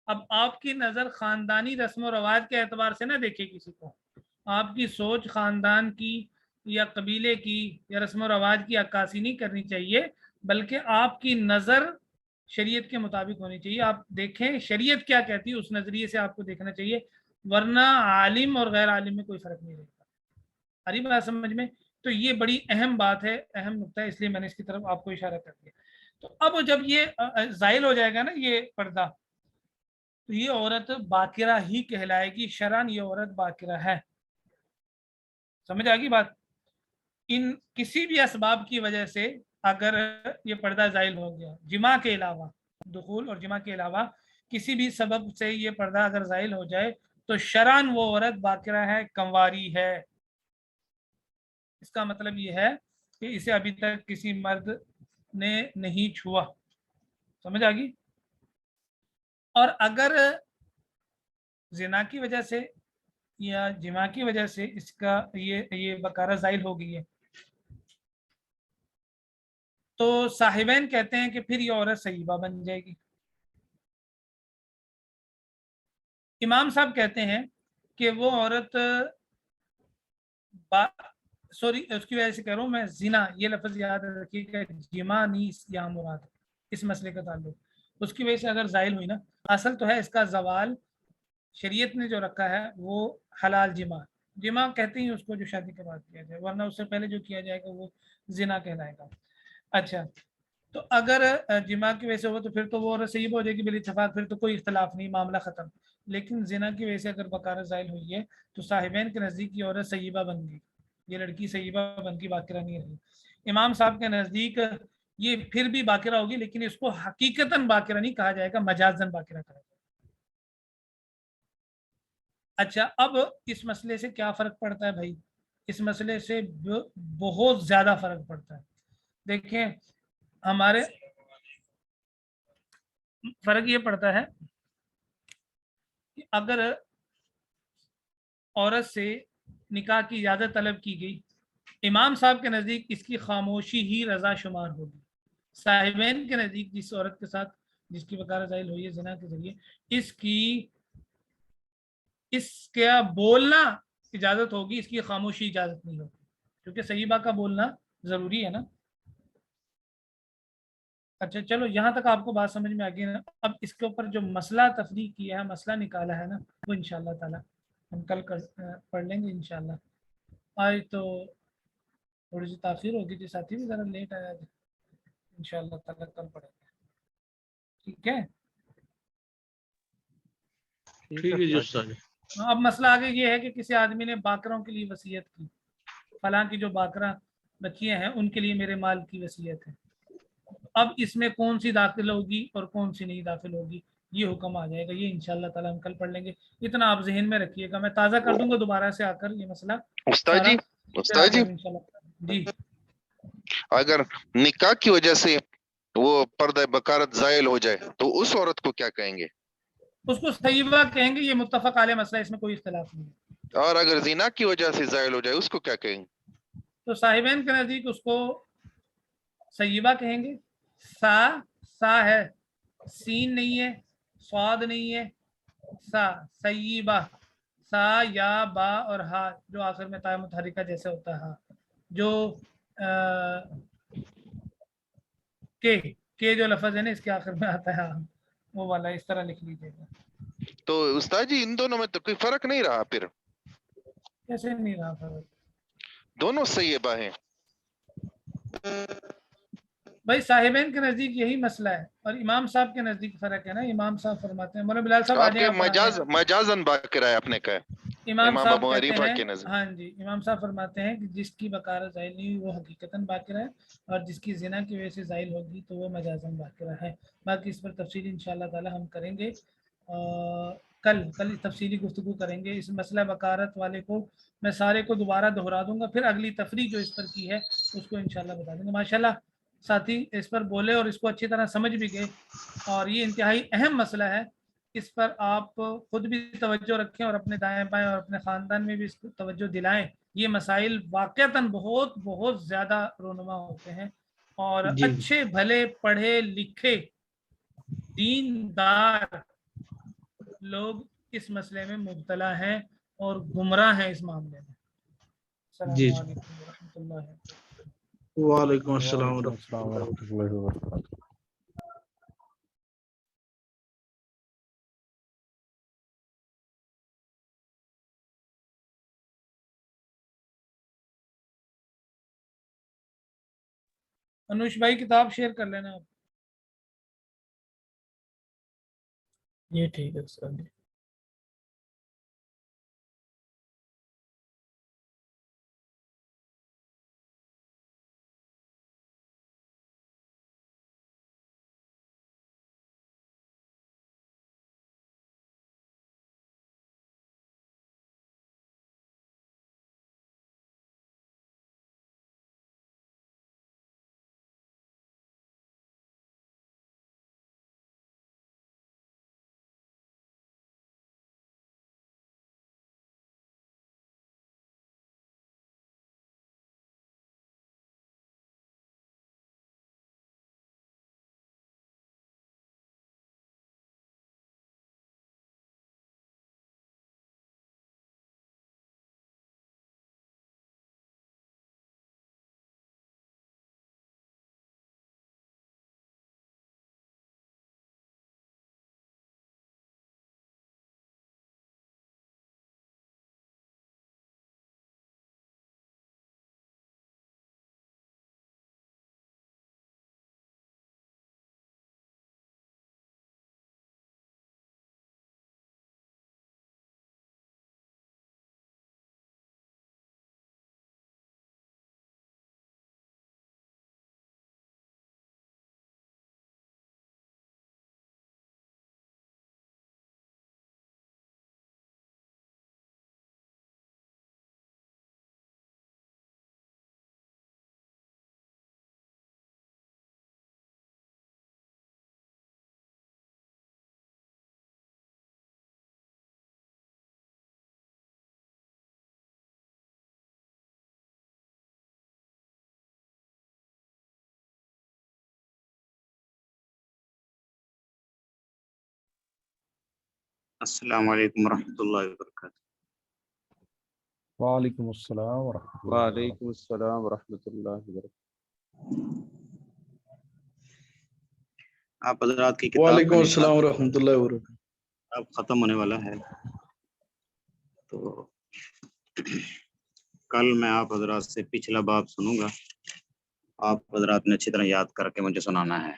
अब आपकी नज़र ख़ानदानी रस्म व रवाज के एतबार से ना देखे किसी को, आपकी सोच ख़ानदान की या कबीले की या रस्म व रवाज की अक्कासी नहीं करनी चाहिए, बल्कि आपकी नज़र शरीयत के मुताबिक होनी चाहिए। आप देखें शरीयत क्या कहती है, उस नज़रिए से आपको देखना चाहिए, वरना आलिम और गैर आलिम में कोई फ़र्क नहीं रहेगा। हरी बात समझ में? तो ये बड़ी अहम बात है, अहम नुकता है, इसलिए मैंने इसकी तरफ आपको इशारा कर दिया। तो अब जब ये ज़ाइल हो जाएगा ना ये पर्दा, तो ये औरत बाकिरा ही कहलाएगी, शरन ये औरत बाकिरा है। समझ आ गई बात? इन किसी भी असबाब की वजह से अगर ये पर्दा ज़ाइल हो गया, जिमा के अलावा, दुखूल और जिमा के अलावा किसी भी सबब से ये पर्दा अगर ज़ाइल हो जाए तो शरन वो औरत बाकिरा है, कंवारी है। इसका मतलब ये है कि इसे अभी तक किसी मर्द ने नहीं छुआ। समझ आ गई? और अगर जिना की वजह से या जिमा की वजह से इसका ये बकारा ज़ाइल हो गई है, तो साहिबैन कहते हैं कि फिर ये औरत सहीबा बन जाएगी। इमाम साहब कहते हैं कि वो औरत सॉरी उसकी वजह से कह रहा हूँ मैं, जिना ये लफ्ज़ याद रखिएगा, जिमा नहीं यहाँ मुराद इस मसले का ताल्लुक, उसकी वजह से अगर ज़ाइल हुई ना, असल तो है इसका जवाल शरीयत ने जो रखा है वो हलाल जिमा, जिमा कहते हैं उसको जो शादी के बाद किया जाए, वरना उससे पहले जो किया जाएगा वो जिना कहलाएगा। अच्छा, तो अगर जिमा की वजह से हो तो फिर तो वो औरत सही हो जाएगी बिल इत्तेफाक, फिर तो कोई इख्तलाफ नहीं, मामला ख़त्म। लेकिन जिना की वजह से अगर बकारा ज़ाइल हुई है तो साहिबैन के नज़दीक की औरत सहीबा बन गई, ये लड़की सहीबा बन की बाकिरा नहीं रही। इमाम साहब के नज़दीक ये फिर भी बाकिरा होगी, लेकिन इसको हकीकतन बाकिरा नहीं कहा जाएगा, मजाजन बाकिरा कहा जाएगा। अच्छा, अब इस मसले से क्या फ़र्क पड़ता है भाई? इस मसले से बहुत ज़्यादा फ़र्क पड़ता है। देखें, हमारे फ़र्क ये पड़ता है कि अगर औरत से निकाह की इजाज़त तलब की गई, इमाम साहब के नज़दीक इसकी खामोशी ही रज़ा शुमार होगी। साहिबैन के नज़दीक जिस औरत के साथ जिसकी बकारा ज़ाइल हुई है ज़िना के ज़रिए, इसका बोलना इजाज़त होगी, इसकी खामोशी इजाज़त नहीं होगी, क्योंकि सहीबा का बोलना ज़रूरी है ना। अच्छा चलो, यहाँ तक आपको बात समझ में आ गई ना। अब इसके ऊपर जो मसला तफरीक किया है, मसला निकाला है ना, वो इंशाल्लाह ताला हम कल पढ़ लेंगे इंशाल्लाह। आज तो थोड़ी सी ताख़ीर होगी थी, साथी भी ज़रा लेट आया, इंशाल्लाह ताला कल पढ़ेंगे, ठीक है? ठीक है जी उस्ताद। अब मसला आगे ये है कि किसी आदमी ने बाकरों के लिए वसीयत की, फलां की जो बाकरा बच्चियाँ हैं उनके लिए मेरे माल की वसीयत है। अब इसमें कौन सी दाखिल होगी और कौन सी नहीं दाखिल होगी, ये हुक्म आ जाएगा, ये इंशाल्लाह ताला हम कल पढ़ लेंगे। इतना आप जहन में रखिएगा, मैं ताज़ा कर दूंगा दोबारा से आकर ये मसला उस्ताद सारा, जी, फिर उस्ताद आगे जी, हम इंशाल्लाह। जी, अगर निकाह की वजह से वो पर्दा बकारत जायल हो जाए तो उस औरत को क्या कहेंगे? उसको सहीबा कहेंगे, ये मुत्तफक अलैह मसला, इसमें कोई इख्तिलाफ नहीं है। और अगर जिना की वजह से जायल हो जाए उसको क्या कहेंगे? तो साहिबैन के नज़दीक उसको सहीबा कहेंगे। सा है, सीन नहीं है, स्वाद नहीं है, सहीबा, सा या बा और हा जो आखिर में ता मुतहरिका जैसे होता है, हा जो के जो लफ्ज है ना इसके आखिर में आता है, हा वो वाला, इस तरह लिख लीजिएगा। तो उस्ताद जी इन दोनों में तो कोई फर्क नहीं रहा, फिर कैसे नहीं रहा फर्क? दोनों सहीबा हैं। भाई साहिबैन के नज़दीक यही मसला है और इमाम साहब के नज़दीक फ़र्क है ना। इमाम साहब फरमाते हैं, मौलाना बिलाल साहब आ जाएं, आपके आप पढ़ाने। मजाजन बाकिरा है आपने कहा, इमाम इमाम साहब अबू कहते हनीफा हैं, के नजर। हाँ जी, इमाम साहब फरमाते हैं कि जिसकी बकारा ज़ाइल नहीं हुई वो हकीकतन बाकिरा है, और जिसकी ज़िना की वजह से ज़ाइल होगी तो वो मजाजन बाकिरा है। बाकी इस पर तफसील इंशाअल्लाह ताला हम करेंगे, कल तफसीली गुफ्तगू करेंगे इस मसला बकारत वाले को। मैं सारे को दोबारा दोहरा दूंगा, फिर अगली तफरीक जो इस पर की है उसको इंशाल्लाह बता देंगे। माशाल्लाह साथी इस पर बोले और इसको अच्छी तरह समझ भी गए, और ये इंतहाई अहम मसला है, इस पर आप खुद भी तवज्जो रखें और अपने दाएं बाएं और अपने ख़ानदान में भी इसको तवज्जो दिलाएं। ये मसाइल वाक़तन बहुत बहुत ज़्यादा रोनुमा होते हैं, और जी अच्छे भले पढ़े लिखे दीनदार लोग इस मसले में मुब्तला हैं और गुमराह हैं इस मामले में। जी अस्सलामु जी। अलैकुम वरहमतुल्लाहि। वालेकुम अस्सलाम वालेकुम अस्सलाम वरहमतुल्लाहि वबरकातुहू। अनुष भाई किताब शेयर कर लेना आप। ये ठीक है सर। السلام علیکم ورحمۃ اللہ وبرکاتہ. وعلیکم السلام ورحمۃ اللہ وبرکاتہ. وعلیکم السلام ورحمۃ اللہ وبرکاتہ. آپ حضرات کی کتاب وعلیکم کا السلام نصاب ورحمۃ اللہ وبرکاتہ. اب ختم ہونے والا ہے، تو کل میں آپ حضرات سے پچھلا باب سنوں گا. آپ حضرات نے اچھی طرح یاد کر کے مجھے سنانا ہے.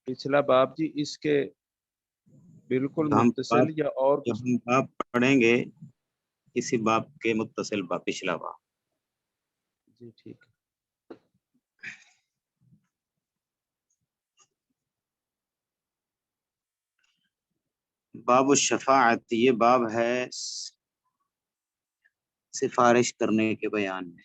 پچھلا باب جی اس کے بالکل تو ہم متصل یا اور جب کچھ؟ ہم باب پڑھیں گے کسی باب کے متصل باب، پچھلا باب. جی ٹھیک ہے. باب الشفاعت، یہ باب ہے سفارش کرنے کے بیان میں.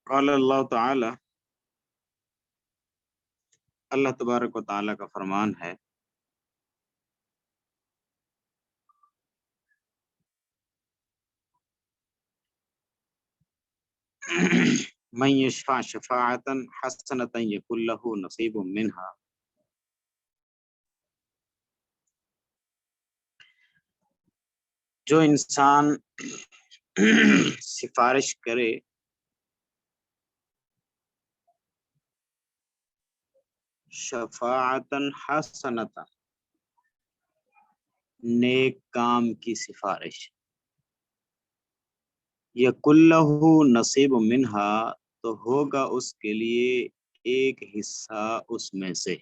قال اللہ تعالی، اللہ تبارک و تعالی کا فرمان ہے، من یشفع شفاعتا حسنتا یکن لہ نصیب منہا. جو انسان سفارش کرے شفاعتا حسنتا، نیک کام کی سفارش، یکن لہ نصیب منہا، تو ہوگا اس کے لیے ایک حصہ اس میں سے.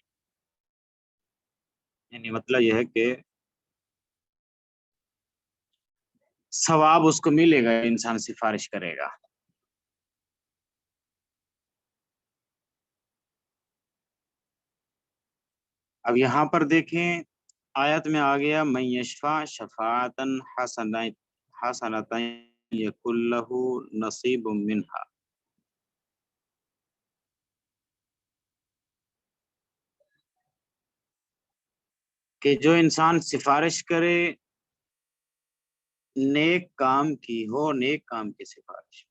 یعنی مطلب یہ ہے کہ ثواب اس کو ملے گا، انسان سفارش کرے گا. اب یہاں پر دیکھیں آیت میں آ گیا من یشفع شفاعتا حسنتا یکن لہ نصیب منہا. کہ جو انسان سفارش کرے نیک کام کی ہو، نیک کام کی سفارش،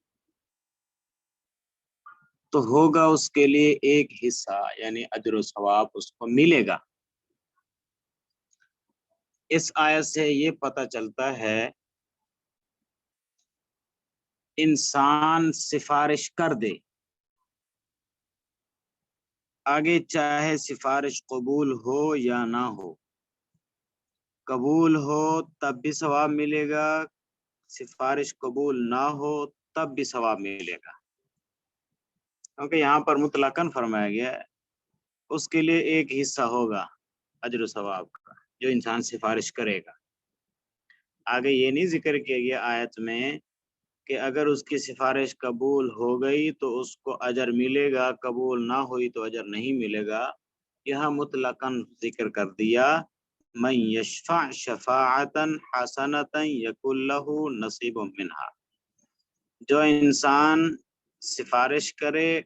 تو ہوگا اس کے لیے ایک حصہ، یعنی اجر و ثواب اس کو ملے گا. اس آیت سے یہ پتہ چلتا ہے انسان سفارش کر دے، آگے چاہے سفارش قبول ہو یا نہ ہو، قبول ہو تب بھی ثواب ملے گا، سفارش قبول نہ ہو تب بھی ثواب ملے گا. کیونکہ یہاں پر مطلقاً فرمایا گیا ہے اس کے لیے ایک حصہ ہوگا اجر و ثواب کا، جو انسان سفارش کرے گا. آگے یہ نہیں ذکر کیا گیا آیت میں کہ اگر اس کی سفارش قبول ہو گئی تو اس کو اجر ملے گا، قبول نہ ہوئی تو اجر نہیں ملے گا. یہاں مطلقاً ذکر کر دیا من یشفع شفاعتا حسنتا یکن لہ نصیب منہا. جو انسان سفارش کرے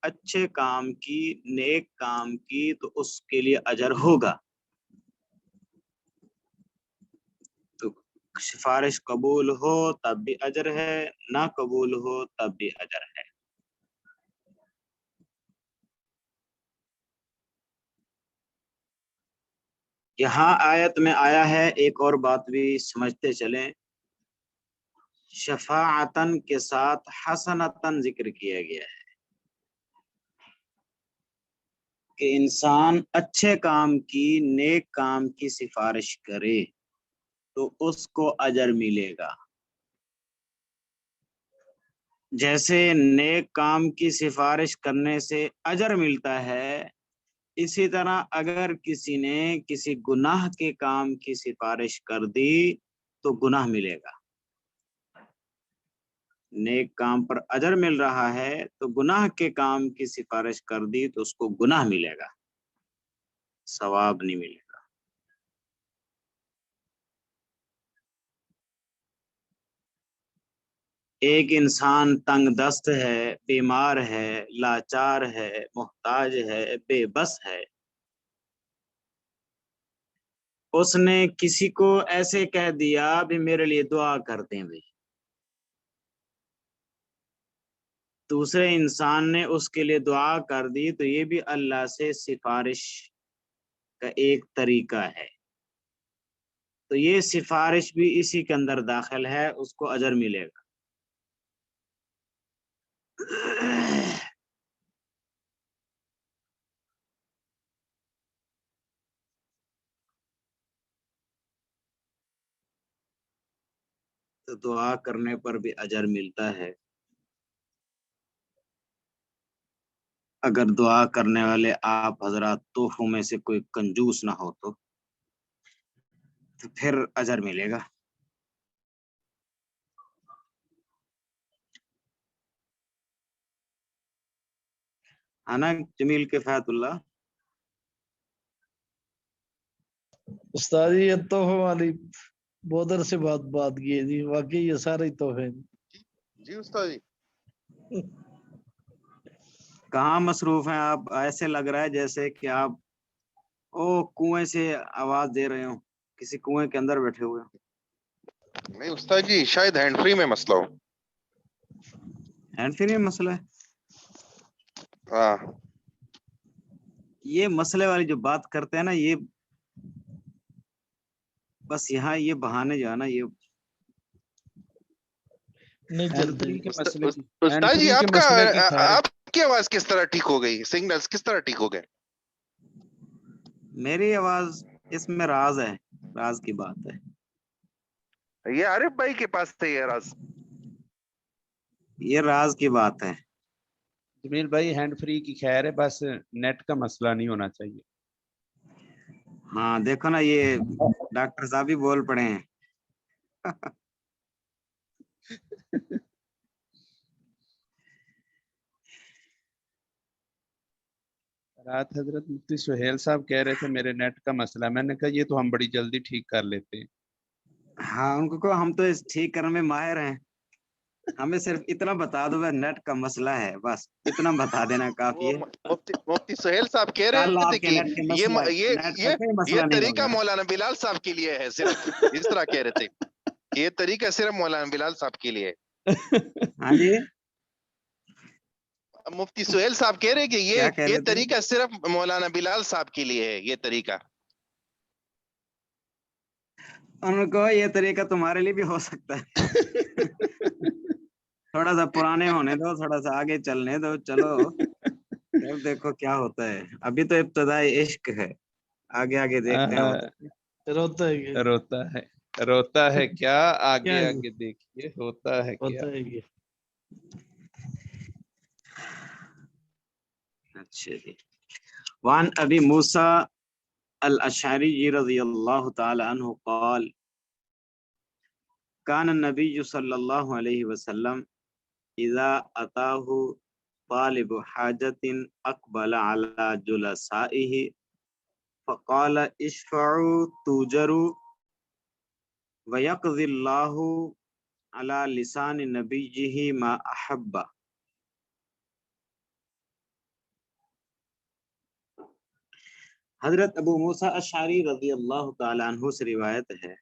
اچھے کام کی، نیک کام کی، تو اس کے لیے اجر ہوگا. تو سفارش قبول ہو تب بھی اجر ہے، نہ قبول ہو تب بھی اجر ہے. یہاں آیت میں آیا ہے، ایک اور بات بھی سمجھتے چلیں، شفاعتن کے ساتھ حسنتن ذکر کیا گیا ہے کہ انسان اچھے کام کی، نیک کام کی سفارش کرے تو اس کو اجر ملے گا. جیسے نیک کام کی سفارش کرنے سے اجر ملتا ہے، اسی طرح اگر کسی نے کسی گناہ کے کام کی سفارش کر دی تو گناہ ملے گا. نیک کام پر اجر مل رہا ہے تو گناہ کے کام کی سفارش کر دی تو اس کو گناہ ملے گا، ثواب نہیں ملے گا. ایک انسان تنگ دست ہے، بیمار ہے، لاچار ہے، محتاج ہے، بے بس ہے، اس نے کسی کو ایسے کہہ دیا بھی میرے لیے دعا کر دیں بھائی، دوسرے انسان نے اس کے لیے دعا کر دی، تو یہ بھی اللہ سے سفارش کا ایک طریقہ ہے، تو یہ سفارش بھی اسی کے اندر داخل ہے، اس کو اجر ملے گا۔ تو دعا کرنے پر بھی اجر ملتا ہے۔ اگر دعا کرنے والے آپ حضرات تحفوں میں سے کوئی کنجوس نہ ہو تو پھر اجر ملے گا۔ نا جمیل کفایت اللہ؟ استاد جی، یہ تحفے والی بہت عرصے بات کی ہے جی، واقعی یہ سارے تحفے ہیں۔ جی استاد جی، کہاں مصروف ہیں آپ؟ ایسے لگ رہا ہے جیسے کہ آپ کنویں سے آواز دے رہے ہوں، کسی کنویں کے اندر بیٹھے ہوئے ہوں۔ نہیں استاد جی، شاید ہینڈ فری میں مسئلہ ہو۔ ہینڈ فری میں مسئلہ ہے؟ ہاں یہ مسئلے والی جو بات کرتے ہیں نا، یہ بس یہاں یہ بہانے جو ہے نا، یہ نہیں ہینڈ چلتے فری کے جی۔ مسئلے کی، ہینڈ استاد جی، فری کے آپ کا مسئلے کی خیر ہے۔ آپ کی آواز کس طرح ٹھیک ہو گئی؟ سگنلز کس طرح ٹھیک ہو گئے؟ میری آواز، اس میں راز ہے، راز کی بات ہے۔ یہ عارف بھائی کے پاس تھے یہ راز؟ یہ راز کی بات ہے۔ جمیل بھائی ہینڈ فری کی خیر ہے، بس نیٹ کا مسئلہ نہیں ہونا چاہیے۔ ہاں دیکھو نا، یہ ڈاکٹر صاحب بھی بول پڑے ہیں۔ رات حضرت مفتی سہیل صاحب کہہ رہے تھے میرے نیٹ کا مسئلہ ہے، میں نے کہا یہ تو ہم بڑی جلدی ٹھیک کر لیتے ہیں۔ ہاں ان کو کہو ہم تو اس ٹھیک کرنے میں ماہر ہیں، ہمیں صرف اتنا بتا دو بھائی نیٹ کا مسئلہ ہے، بس اتنا بتا دینا کافی ہے۔ مفتی سہیل صاحب کہہ کل رہے تھے آپ کے کہ نیٹ کے مسئلہ، نیٹ کا کوئی یہ مسئلہ نہیں طریقہ ہوگا۔ مولانا بلال صاحب کے لیے ہے صرف، اس طرح کہہ رہے تھے کہ یہ طریقہ صرف مولانا بلال صاحب کے لیے ہے۔ ہاں جی، مفتی سہیل صاحب کہہ رہے کہ کیا کہہ یہ رہے تھے؟ طریقہ صرف مولانا بلال صاحب کے لیے ہے، یہ طریقہ۔ ان کو یہ طریقہ تمہارے لیے بھی ہو سکتا ہے۔ تھوڑا سا پرانے ہونے دو، تھوڑا سا آگے چلنے دو، چلو پھر دیکھو کیا ہوتا ہے۔ ابھی تو ابتدائی عشق ہے، آگے آگے دیکھتے ہیں۔ روتا ہے کہ روتا ہے کیا، کیا آگے ہے؟ آگے دیکھیے ہوتا ہے کیا۔ ہوتا ہے کہ اچھا جی۔ وان ابی موسیٰ الاشعری رضی اللہ تعالی عنہ قال کان النبی صلی اللہ علیہ وسلم اذا اتاہ طالب حاجت اقبل علی جلسائہ فقال اشفعوا توجروا ویقضی اللہ علی لسان نبیہ ما احب۔ حضرت ابو موسیٰ اشعری رضی اللہ تعالی عنہ سے روایت ہے،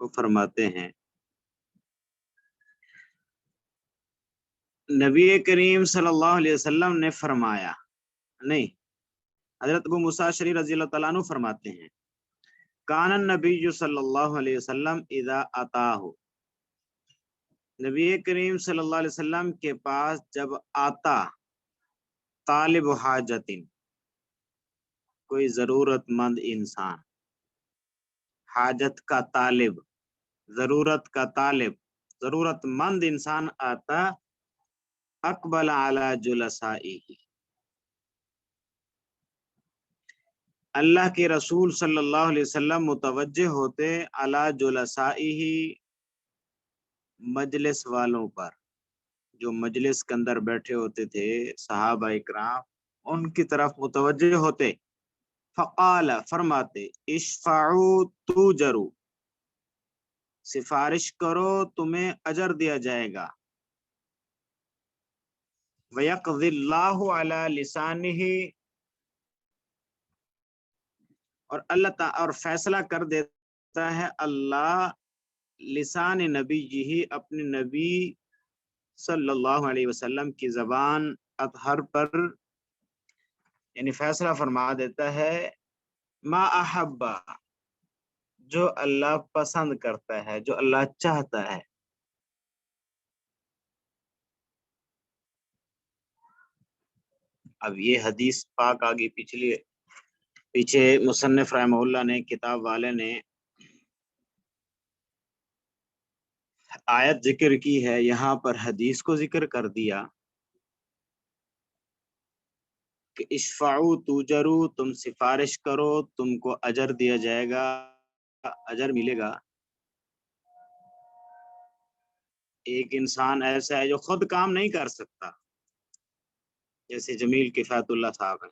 وہ فرماتے ہیں نبی کریم صلی اللہ علیہ وسلم نے فرمایا، نہیں، حضرت ابو موسیٰ اشعری رضی اللہ تعالیٰ عنہ فرماتے ہیں کان النبی صلی اللہ علیہ وسلم اذا اتاہ، نبی کریم صلی اللہ علیہ وسلم کے پاس جب آتا طالب حاجت، کوئی ضرورت مند انسان، حاجت کا طالب، ضرورت کا طالب، ضرورت مند انسان آتا، اقبل علی جلسائہ، اللہ کے رسول صلی اللہ علیہ وسلم متوجہ ہوتے علی جلسائہ، مجلس والوں پر، جو مجلس کے اندر بیٹھے ہوتے تھے صحابہ اکرام، ان کی طرف متوجہ ہوتے، فقال، فرماتے، اشفعوا توجروا، सिफारिश करो तुम्हें अजर दिया जाएगा। वयक़ज़िल्लाहु अला लिसानिही, और अल्लाह और फैसला कर देता है अल्लाह लिसान नबी ही, अपने नबी सल्लल्लाहु अलैहि वसल्लम की ज़बान अतहर पर, यानी फैसला फरमा देता है मा अहब्बा, जो अल्लाह पसंद करता है, जो अल्लाह चाहता है। अब ये हदीस पाक आगे पीछे मुसन्निफ रहमहुल्लाह ने, किताब वाले ने आयत जिक्र की है, यहाँ पर हदीस को जिक्र कर दिया कि इशफाउ तुजरू, तुम सिफारिश करो तुमको अजर दिया जाएगा, अजर मिलेगा। एक इंसान ऐसा है जो खुद काम नहीं कर सकता, जैसे जमील किफायतुल्लाह साहब है,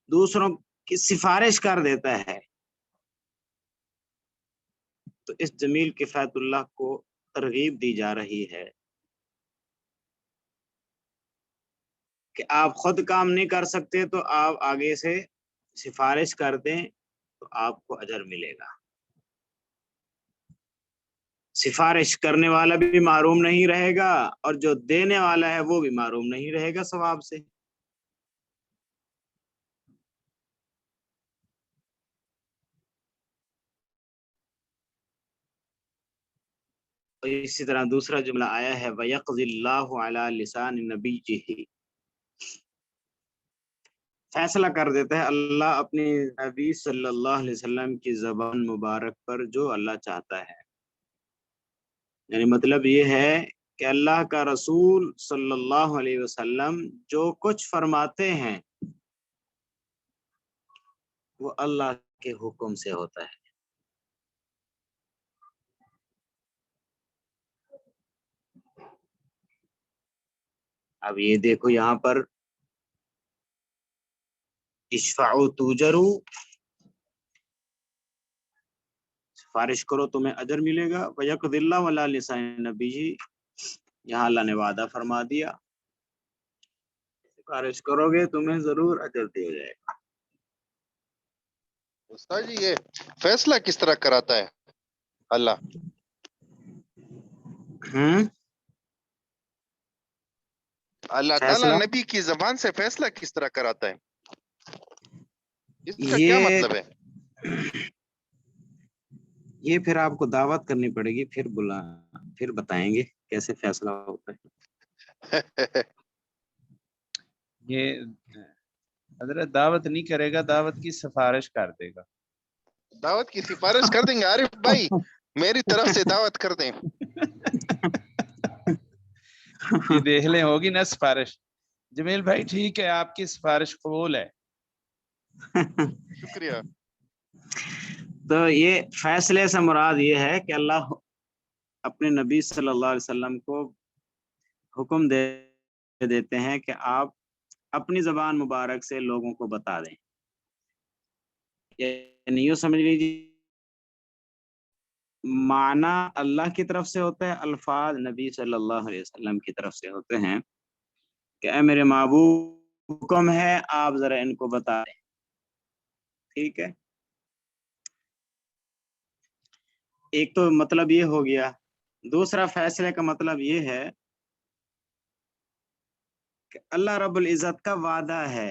दूसरों की सिफारिश कर देता है, तो इस जमील किफायतुल्लाह को तरगीब दी जा रही है कि आप खुद काम नहीं कर सकते तो आप आगे से सिफारिश कर दें तो आपको अजर मिलेगा। सिफारिश करने वाला भी महरूम नहीं रहेगा और जो देने वाला है वो भी महरूम नहीं रहेगा सवाब से। और इसी तरह दूसरा जुमला आया है वयक़ज़िल्लाहु अला लिसान नबीही, फैसला कर देता है अल्लाह अपने नबी सल्लल्लाहु अलैहि वसल्लम की ज़बान मुबारक पर जो अल्लाह चाहता है। यानी मतलब ये है कि अल्लाह का रसूल सल्लल्लाहु अलैहि वसल्लम जो कुछ फरमाते हैं वो अल्लाह के हुक्म से होता है। अब ये देखो यहाँ पर इशफाउ तुजरू, सिफारिश करो तुम्हें अजर मिलेगा। वयक़ज़िल्लाहु अला लिसान नबीही, यहाँ अल्लाह ने वादा फरमा दिया सिफारिश करोगे तुम्हें जरूर अजर दिया जाएगा। उस्ताद जी ये फैसला किस तरह कराता है अल्लाह? अल्लाह ताला नबी की जबान से फैसला किस तरह कराता है, इसका क्या मतलब है? ये फिर आपको दावत करनी पड़ेगी, फिर बताएंगे कैसे फैसला होता है। ये हजरत दावत नहीं करेगा, दावत की सिफारिश कर देगा। दावत की सिफारिश कर देंगे? आरिफ भाई मेरी तरफ से दावत कर दें। ये देख लें होगी ना सिफारिश। जमील भाई ठीक है, आपकी सिफारिश कबूल है। शुक्रिया। तो ये फैसले से मुराद ये है कि अल्लाह अपने नबी सल्लल्लाहु अलैहि वसल्लम को हुक्म दे देते हैं कि आप अपनी जबान मुबारक से लोगों को बता दें। यानी यूं समझ लीजिए माना अल्लाह की तरफ से होता है, अल्फाज नबी सल्लल्लाहु अलैहि वसल्लम की तरफ से होते हैं कि ऐ मेरे महबूब हुक्म है आप जरा इनको बता दें। ठीक है, एक तो मतलब ये हो गया। दूसरा फैसले का मतलब ये है कि अल्लाह रब्बुल इज्जत का वादा है,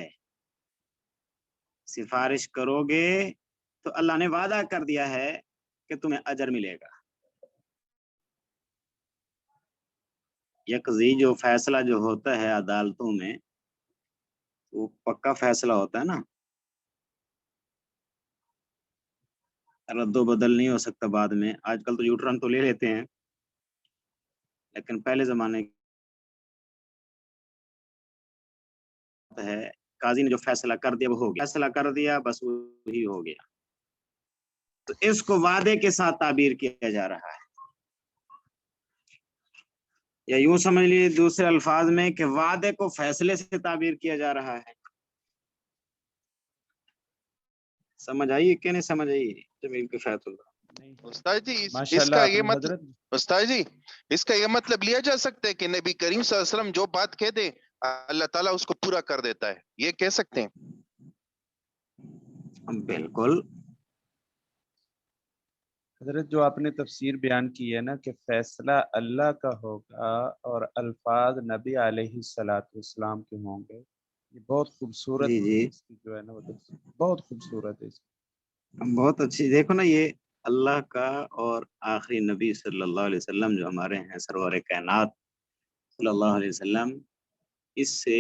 सिफारिश करोगे तो अल्लाह ने वादा कर दिया है कि तुम्हें अजर मिलेगा। यकज़ी जो फैसला जो होता है अदालतों में वो पक्का फैसला होता है ना, रद्दो बदल नहीं हो सकता बाद में। आजकल तो यूटर्न तो ले लेते हैं, लेकिन पहले जमाने है काजी ने जो फैसला कर दिया वो हो गया, फैसला कर दिया बस वही हो गया। तो इसको वादे के साथ ताबीर किया जा रहा है, या यूं समझ लीजिए दूसरे अल्फाज में कि वादे को फैसले से ताबीर किया जा रहा है। समझ आई कि नहीं समझ आई जमील किफायतुल्लाह? उस्ताद जी माशाल्लाह आपने हजरत उस्ताद जी इसका ये मतलब लिया जा सकता है कि नबी करीम सल्लल्लाहु अलैहि वसल्लम जो बात कह दे अल्लाह ताला उसको पूरा कर देता है, ये कह सकते हैं? बिल्कुल। हजरत जो आपने तफसीर बयान की है ना कि फैसला अल्लाह का होगा और अल्फाज नबी अलैहिस्सलाम के होंगे, ये बहुत खूबसूरत जी जी इसकी जो है ना वो तफसीर बहुत खूबसूरत है इसकी। बहुत अच्छी। देखो ना, ये अल्लाह का और आखिरी नबी सल्लल्लाहु अलैहि वसल्लम जो हमारे हैं सरवर कायनात सल्लल्लाहु अलैहि वसल्लम, इससे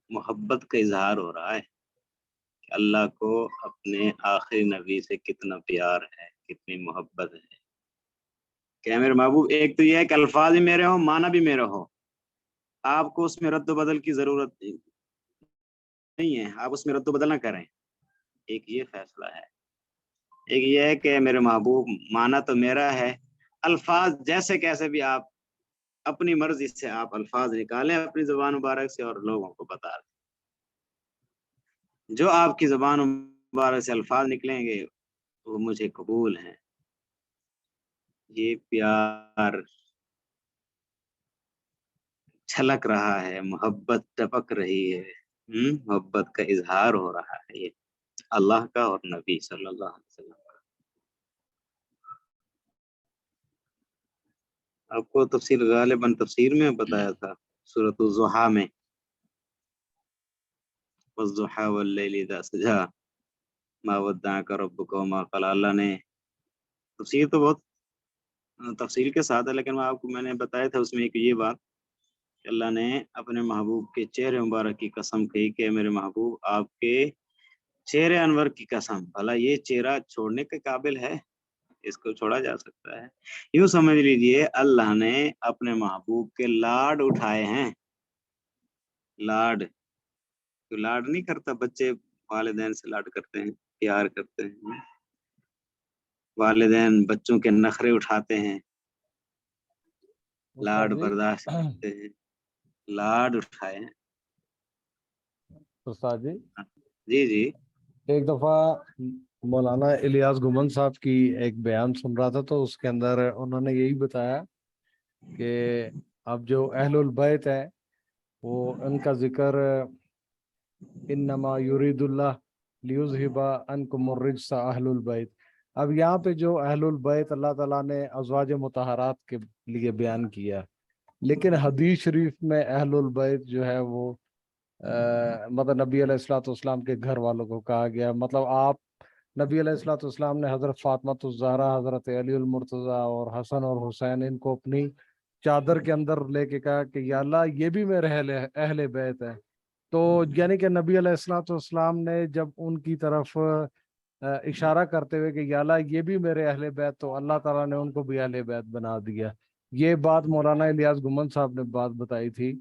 मोहब्बत का इजहार हो रहा है। अल्लाह को अपने आखिरी नबी से कितना प्यार है, कितनी मोहब्बत है। क्या मेरे महबूब, एक तो ये है कि अल्फाज भी मेरे हो, माना भी मेरा हो, आपको उसमें रद्द बदल की जरूरत नहीं है, आप उसमें रद्द बदल ना करें। एक ये फैसला है। एक ये है कि मेरे महबूब माना तो मेरा है, अल्फाज जैसे कैसे भी आप अपनी मर्जी से आप अल्फाज निकालें अपनी जुबान मुबारक से और लोगों को बता दें। जो आपकी जुबान मुबारक से अल्फाज निकलेंगे वो मुझे कबूल हैं। ये प्यार छलक रहा है, मोहब्बत टपक रही है, मोहब्बत का इजहार हो रहा है, ये अल्लाह का और नबी सल्लल्लाहु अलैहि वसल्लम का। आपको तफसीर गालिबन तफसीर में बताया था सूरत ज़ुहा में, वज़्ज़ुहा वल्लैलि इज़ा सजा मा वद्दअका रब्बुका वमा क़ला। अल्लाह ने तफसीर तो बहुत तफसील के साथ है, लेकिन मैंने बताया था उसमें एक ये बात, अल्लाह ने अपने महबूब के चेहरे मुबारक की कसम कही कि मेरे महबूब आपके चेहरे अनवर की कसम, भला ये चेहरा छोड़ने के काबिल है, इसको छोड़ा जा सकता है? यूं समझ लीजिए अल्लाह ने अपने महबूब के लाड उठाए हैं। लाड, तो लाड नहीं करता बच्चे, वालिदैन से लाड करते हैं, प्यार करते हैं, वालिदैन बच्चों के नखरे उठाते हैं, लाड बर्दाश्त करते हैं, लाड उठाए हैं। उस्ताद जी जी जी एक दफा मौलाना इलियास गुमन साहब की एक बयान सुन रहा था, तो उसके अंदर उन्होंने यही बताया कि अब जो अहलुल बैत है वो उनका जिक्र इन्नमा युरिदुल्लाह लियुज़हिबा अन्कुमुर रिज्सा अहलुल बैत। अब यहाँ पे जो अहलुल बैत अल्लाह ताला ने अज़वाज मुतहरात के लिए बयान किया, लेकिन हदीस शरीफ में अहलुल बैत जो है वो मतलब नबी अलैहिस्सलाम के घर वालों को कहा गया। मतलब आप नबी अलैहिस्सलाम ने हज़रत फातिमा ज़हरा, हज़रत अली उल मुर्तज़ा और हसन और हुसैन इनको अपनी चादर के अंदर लेके कहा कि या अल्लाह ये भी मेरे अहले बैत है। तो यानी कि नबी अलैहिस्सलाम ने जब उनकी तरफ इशारा करते हुए कि या अल्लाह ये भी मेरे अहले बैत, तो अल्लाह ताला ने उनको भी अहले बैत बना दिया। ये बात मौलाना इलियास गुमन साहब ने बात बताई थी।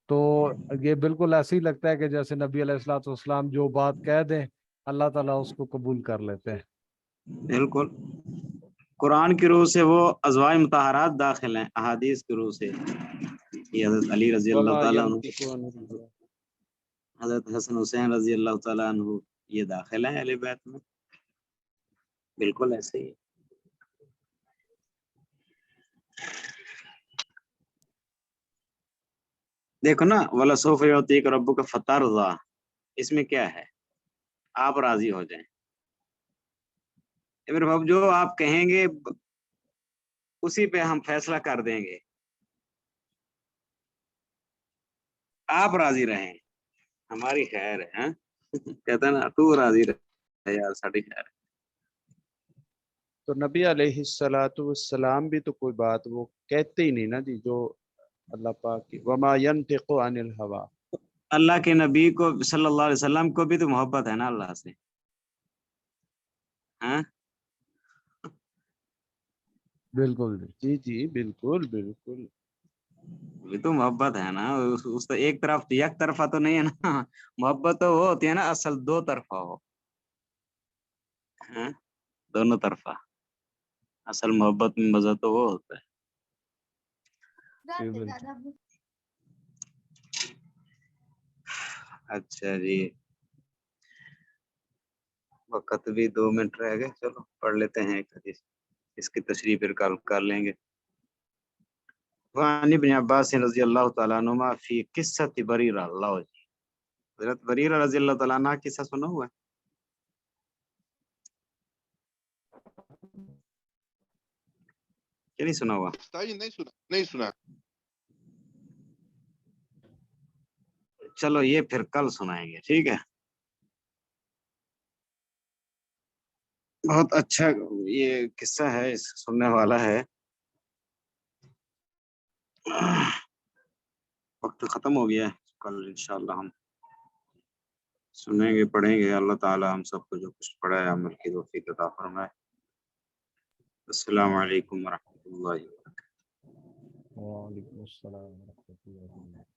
तो ये बिल्कुल ऐसे ही लगता है कि जैसे नबी अलैहिस्सलाम जो बात कह दें अल्लाह ताला उसको कबूल कर लेते हैं। बिल्कुल। कुरान की रूह से वो अज़वाज मुतहरात दाखिल हैं, अहादीस की रूह से ये हज़रत अली रज़ी अल्लाह ताला अन्हु, हज़रत हसन हुसैन रज़ी अल्लाह ताला अन्हु ये दाखिल हैं अहले बैत में। बिल्कुल ऐसे ही। देखो ना, वला सौफ युतीक रब्बुका फतरज़ा, इसमें क्या है? आप राजी हो जाएं। मेरे बाप जो आप कहेंगे उसी पे हम फैसला कर देंगे, आप राजी रहें, हमारी खैर है। हाँ? कहता ना तू राजी रहे यार, साड़ी खैर है। तो नबी अलैहिस्सलाम भी तो कोई बात वो कहते ही नहीं ना जी, जो अल्लाह पाक की वमा यंतिकु अनिल हवा। अल्लाह के नबी को सल्लल्लाहु अलैहि वसल्लम को भी तो मोहब्बत है ना अल्लाह से, हाँ? बिल्कुल जी। जी जी बिल्कुल बिल्कुल। भी तो मोहब्बत है ना, उस तो एक तरफ एक तरफा तो नहीं है ना। मोहब्बत तो वो होती है ना असल दो तरफा हो, हाँ? दोनों तरफा। असल मोहब्बत में मजा तो वो होता है। अच्छा जी, वक्त भी 2 मिनट रह गए, चलो पढ़ लेते हैं एक हदीस, इसकी तशरीह फिर कल कर लेंगे। वान इब्न अब्बास रज़ियल्लाहु तआला अन्हुमा फी क़िस्सति बरीरा, अल्लाह जी, हज़रत बरीरा रज़ियल्लाहु तआला अन्हा किस्सा सुना हुआ है? क्या नहीं सुना हुआ? ताजी नहीं सुना। चलो ये फिर कल सुनाएंगे, ठीक है। बहुत अच्छा ये किस्सा है, इस सुनने वाला है। वक्त खत्म हो गया है, कल इंशाअल्लाह हम सुनेंगे, पढ़ेंगे। अल्लाह ताला हम सबको जो कुछ पढ़ा है अमल की तौफीक अता फरमाए। अस्सलामु अलैकुम व रहमतुल्लाहि व बरकातहू। वालेकुम अस्सलाम व रहमतुल्लाहि व बरकातहू।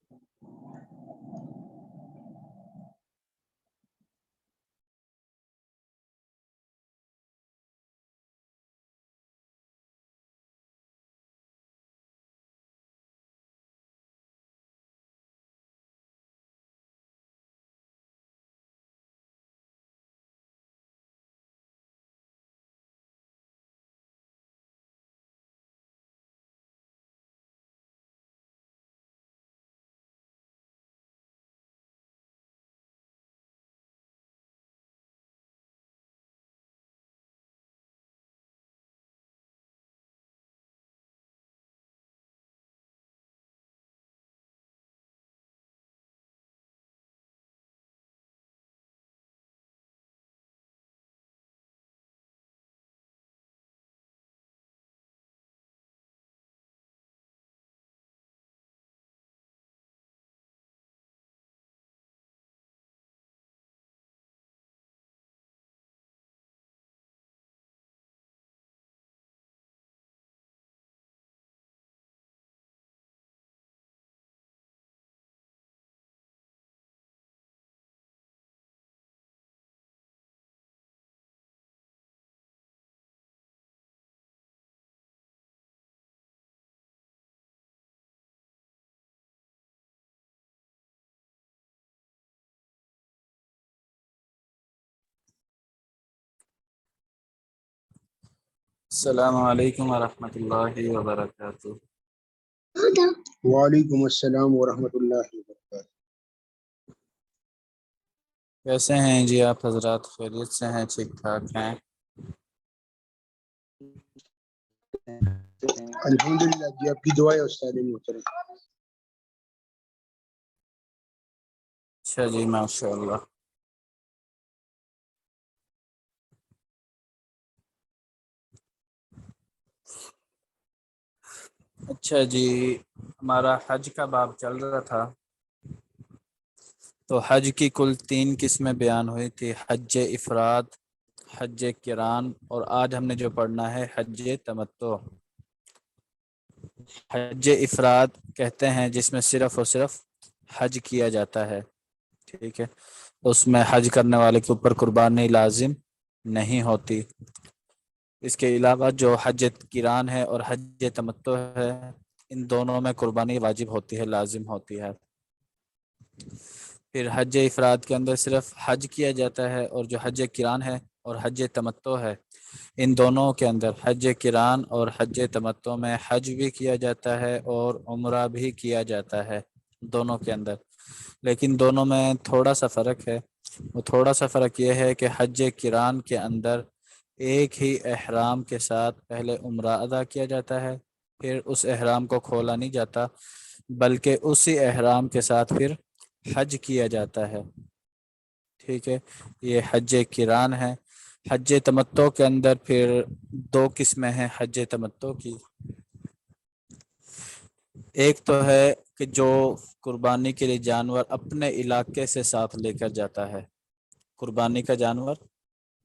अस्सलामु अलैकुम वरहमतुल्लाहि वबरकातुहू। वालेकुम अस्सलाम व रहमतुल्लाहि व बरकातहू। कैसे हैं जी आप हजरात, खैरियत से हैं, ठीक ठाक हैं? अल्हम्दुलिल्लाह जी, आपकी दुआ है उस्ताद मोहतरम। अच्छा जी, माशाअल्लाह। अच्छा जी, हमारा हज का बाब चल रहा था। तो हज की कुल 3 किस्में बयान हुई थी, हज इफराद, हज किरान, और आज हमने जो पढ़ना है हज तमत्तो। हज इफराद कहते हैं जिसमें सिर्फ और सिर्फ हज किया जाता है, ठीक है। उसमें हज करने वाले के ऊपर कुर्बानी लाजिम नहीं होती। इसके अलावा जो हज किरान है और हज तमत्तो है, इन दोनों में कुर्बानी वाजिब होती है, लाजिम होती है। फिर हज इफराद के अंदर सिर्फ हज किया जाता है, और जो हज किरान है और हज तमत्तो है, इन दोनों के अंदर हज किरान और हज तमत्तो में हज भी किया जाता है और उम्रा भी किया जाता है, दोनों के अंदर। लेकिन दोनों में थोड़ा सा फ़र्क है। वो थोड़ा सा फ़र्क ये है कि हज किरान के अंदर एक ही एहराम के साथ पहले उम्रा अदा किया जाता है, फिर उस एहराम को खोला नहीं जाता, बल्कि उसी एहराम के साथ फिर हज किया जाता है, ठीक है। ये हज किरान है। हज तमत्तो के अंदर फिर 2 किस्में हैं हज तमत्तो की। एक तो है कि जो कुर्बानी के लिए जानवर अपने इलाके से साथ लेकर जाता है। कुर्बानी का जानवर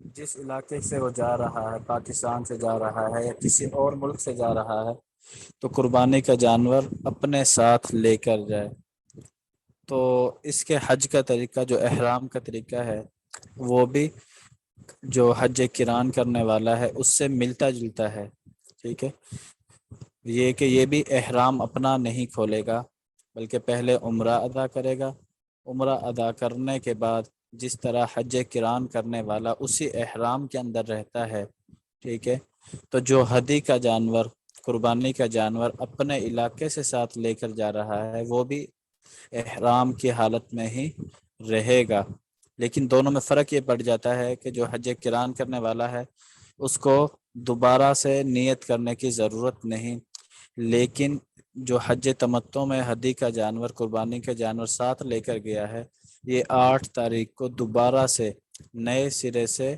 जिस इलाके से वो जा रहा है, पाकिस्तान से जा रहा है या किसी और मुल्क से जा रहा है, तो कुर्बानी का जानवर अपने साथ लेकर जाए। तो इसके हज का तरीका, जो एहराम का तरीका है, वो भी जो हज किरान करने वाला है उससे मिलता जुलता है, ठीक है। ये कि ये भी एहराम अपना नहीं खोलेगा, बल्कि पहले उम्रा अदा करेगा। उम्रा अदा करने के बाद जिस तरह हज किरान करने वाला उसी एहराम के अंदर रहता है, ठीक है, तो जो हदी का जानवर, कुर्बानी का जानवर अपने इलाके से साथ लेकर जा रहा है वो भी एहराम की हालत में ही रहेगा। लेकिन दोनों में फ़र्क ये पड़ जाता है कि जो हज किरान करने वाला है उसको दोबारा से नियत करने की ज़रूरत नहीं, लेकिन जो हज तमत्तो में हदी का जानवर, कुर्बानी का जानवर साथ लेकर गया है, ये 8 तारीख को दोबारा से नए सिरे से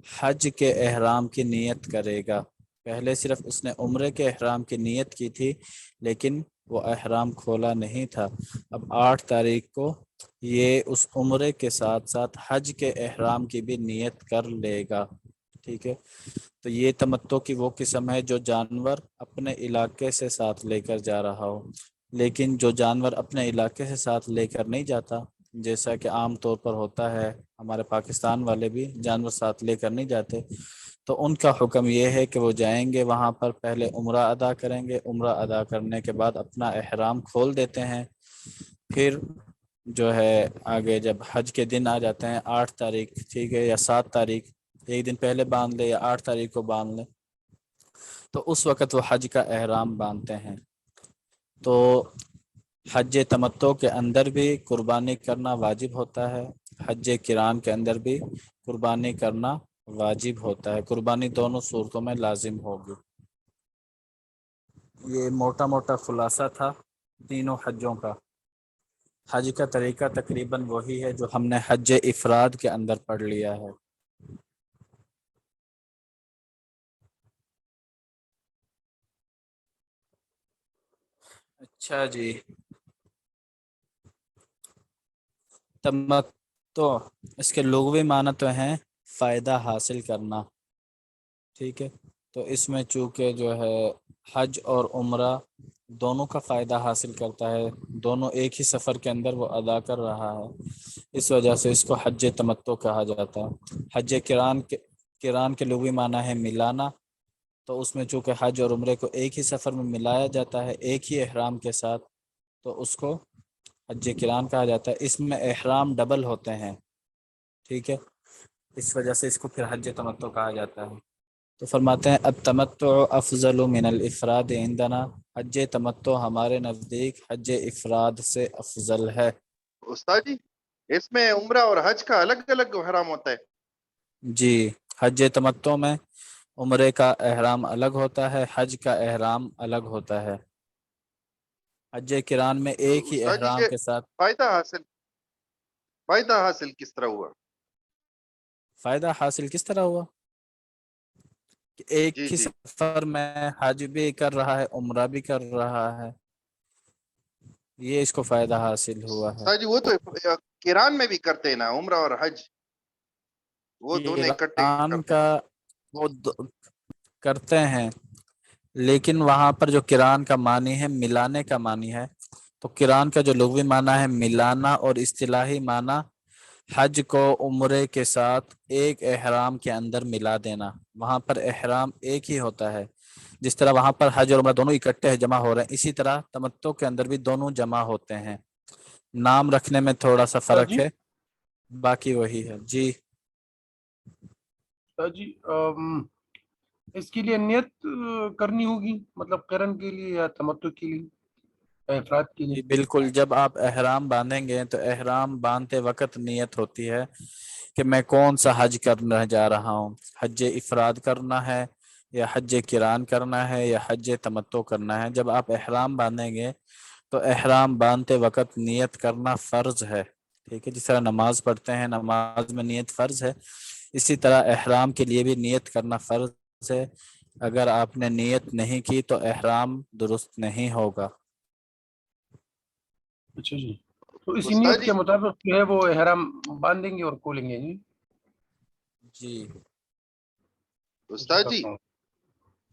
हज के एहराम की नियत करेगा। पहले सिर्फ उसने उम्रे के एहराम की नियत की थी लेकिन वो एहराम खोला नहीं था। अब 8 तारीख को ये उस उम्रे के साथ साथ हज के एहराम की भी नियत कर लेगा, ठीक है। तो ये तमत्तो की वो किस्म है जो जानवर अपने इलाके से साथ लेकर जा रहा हो। लेकिन जो जानवर अपने इलाके से साथ लेकर नहीं जाता, जैसा कि आम तौर पर होता है, हमारे पाकिस्तान वाले भी जानवर साथ लेकर नहीं जाते, तो उनका हुक्म ये है कि वो जाएंगे वहाँ पर पहले उम्रा अदा करेंगे, उम्रा अदा करने के बाद अपना एहराम खोल देते हैं। फिर जो है आगे जब हज के दिन आ जाते हैं 8 तारीख, ठीक है, या 7 तारीख, एक दिन पहले बांध ले या 8 तारीख को बांध ले, तो उस वक़्त वो हज का एहराम बांधते हैं। तो हज तमत्तो के अंदर भी कुर्बानी करना वाजिब होता है, हज किरान के अंदर भी कुर्बानी करना वाजिब होता है। कुर्बानी दोनों सूरतों में लाजिम होगी। ये मोटा मोटा खुलासा था तीनों हज्जों का। हज का तरीका तकरीबन वही है जो हमने हज इफराद के अंदर पढ़ लिया है। अच्छा जी, तमत्तो इसके लुग़वी माना तो हैं फ़ायदा हासिल करना, ठीक है। तो इसमें चूँकि जो है हज और उम्रा दोनों का फ़ायदा हासिल करता है, दोनों एक ही सफ़र के अंदर वो अदा कर रहा है, इस वजह से इसको हज तमत्तो कहा जाता है। हज किरान के लुग़वी माना है मिलाना, तो उसमें चूँकि हज और उम्रे को एक ही सफ़र में मिलाया जाता है एक ही एहराम के साथ, तो उसको हज किरान कहा जाता है। इसमें एहराम डबल होते हैं, ठीक है, इस वजह से इसको फिर हज तमत्तो कहा जाता है। तो फरमाते हैं अब तमत्तो अफजल मिनल इफराद इंदना, हज तमत्तो हमारे नज़दीक हज इफराद से अफजल है। उस्ताद जी, इसमें उम्रा और हज का अलग अलग एहराम होता है? जी, हज तमत्तो में उम्रे का एहराम अलग होता है, हज का एहराम अलग होता है। हज किरान में एक ही उस्ताद जी, एहराम ये के साथ फायदा हासिल किस तरह हुआ? फ़ायदा हासिल किस तरह हुआ कि एक जी ही जी सफ़र में हज भी कर रहा है, उम्रा भी कर रहा है, ये इसको फ़ायदा हासिल हुआ है। उस्ताद जी, वो तो किरान में भी करते हैं ना, उम्रा और हज, वो दोनों इकट्ठे किरान करते हैं। का वो करते हैं, लेकिन वहाँ पर जो किरान का मानी है मिलाने का मानी है, तो किरान का जो लुग़वी माना है मिलाना और इस्तिलाही माना हज को उम्रे के साथ एक एहराम के अंदर मिला देना। वहाँ पर एहराम एक ही होता है, जिस तरह वहाँ पर हज और उम्रा दोनों इकट्ठे जमा हो रहे हैं, इसी तरह तमत्तो के अंदर भी दोनों जमा होते हैं। नाम रखने में थोड़ा सा फ़र्क है, बाकी वही है जी। जी इसके लिए नियत करनी होगी, मतलब करन के लिए या तमत्तु के लिए या इफराद के जी लिए? बिल्कुल, जब आप एहराम बांधेंगे तो एहराम बांधते वक्त नियत होती है कि मैं कौन सा हज करने जा रहा हूँ, हज इफराद करना है या हज किरान करना है या हज तमत्तो करना है। जब आप एहराम बांधेंगे तो एहराम बांधते वक्त नियत करना फ़र्ज है, ठीक है। जिस तरह नमाज पढ़ते हैं, नमाज में नियत फ़र्ज है, इसी तरह एहराम के लिए भी नियत करना फ़र्ज है। अगर आपने नियत नहीं की तो एहराम दुरुस्त नहीं होगा। अच्छा जी, तो इसी उस्ताद नियत जी, के मुताबिक जो है वो एहराम बांधेंगे और खोलेंगे जी। जी उस्ताद जी,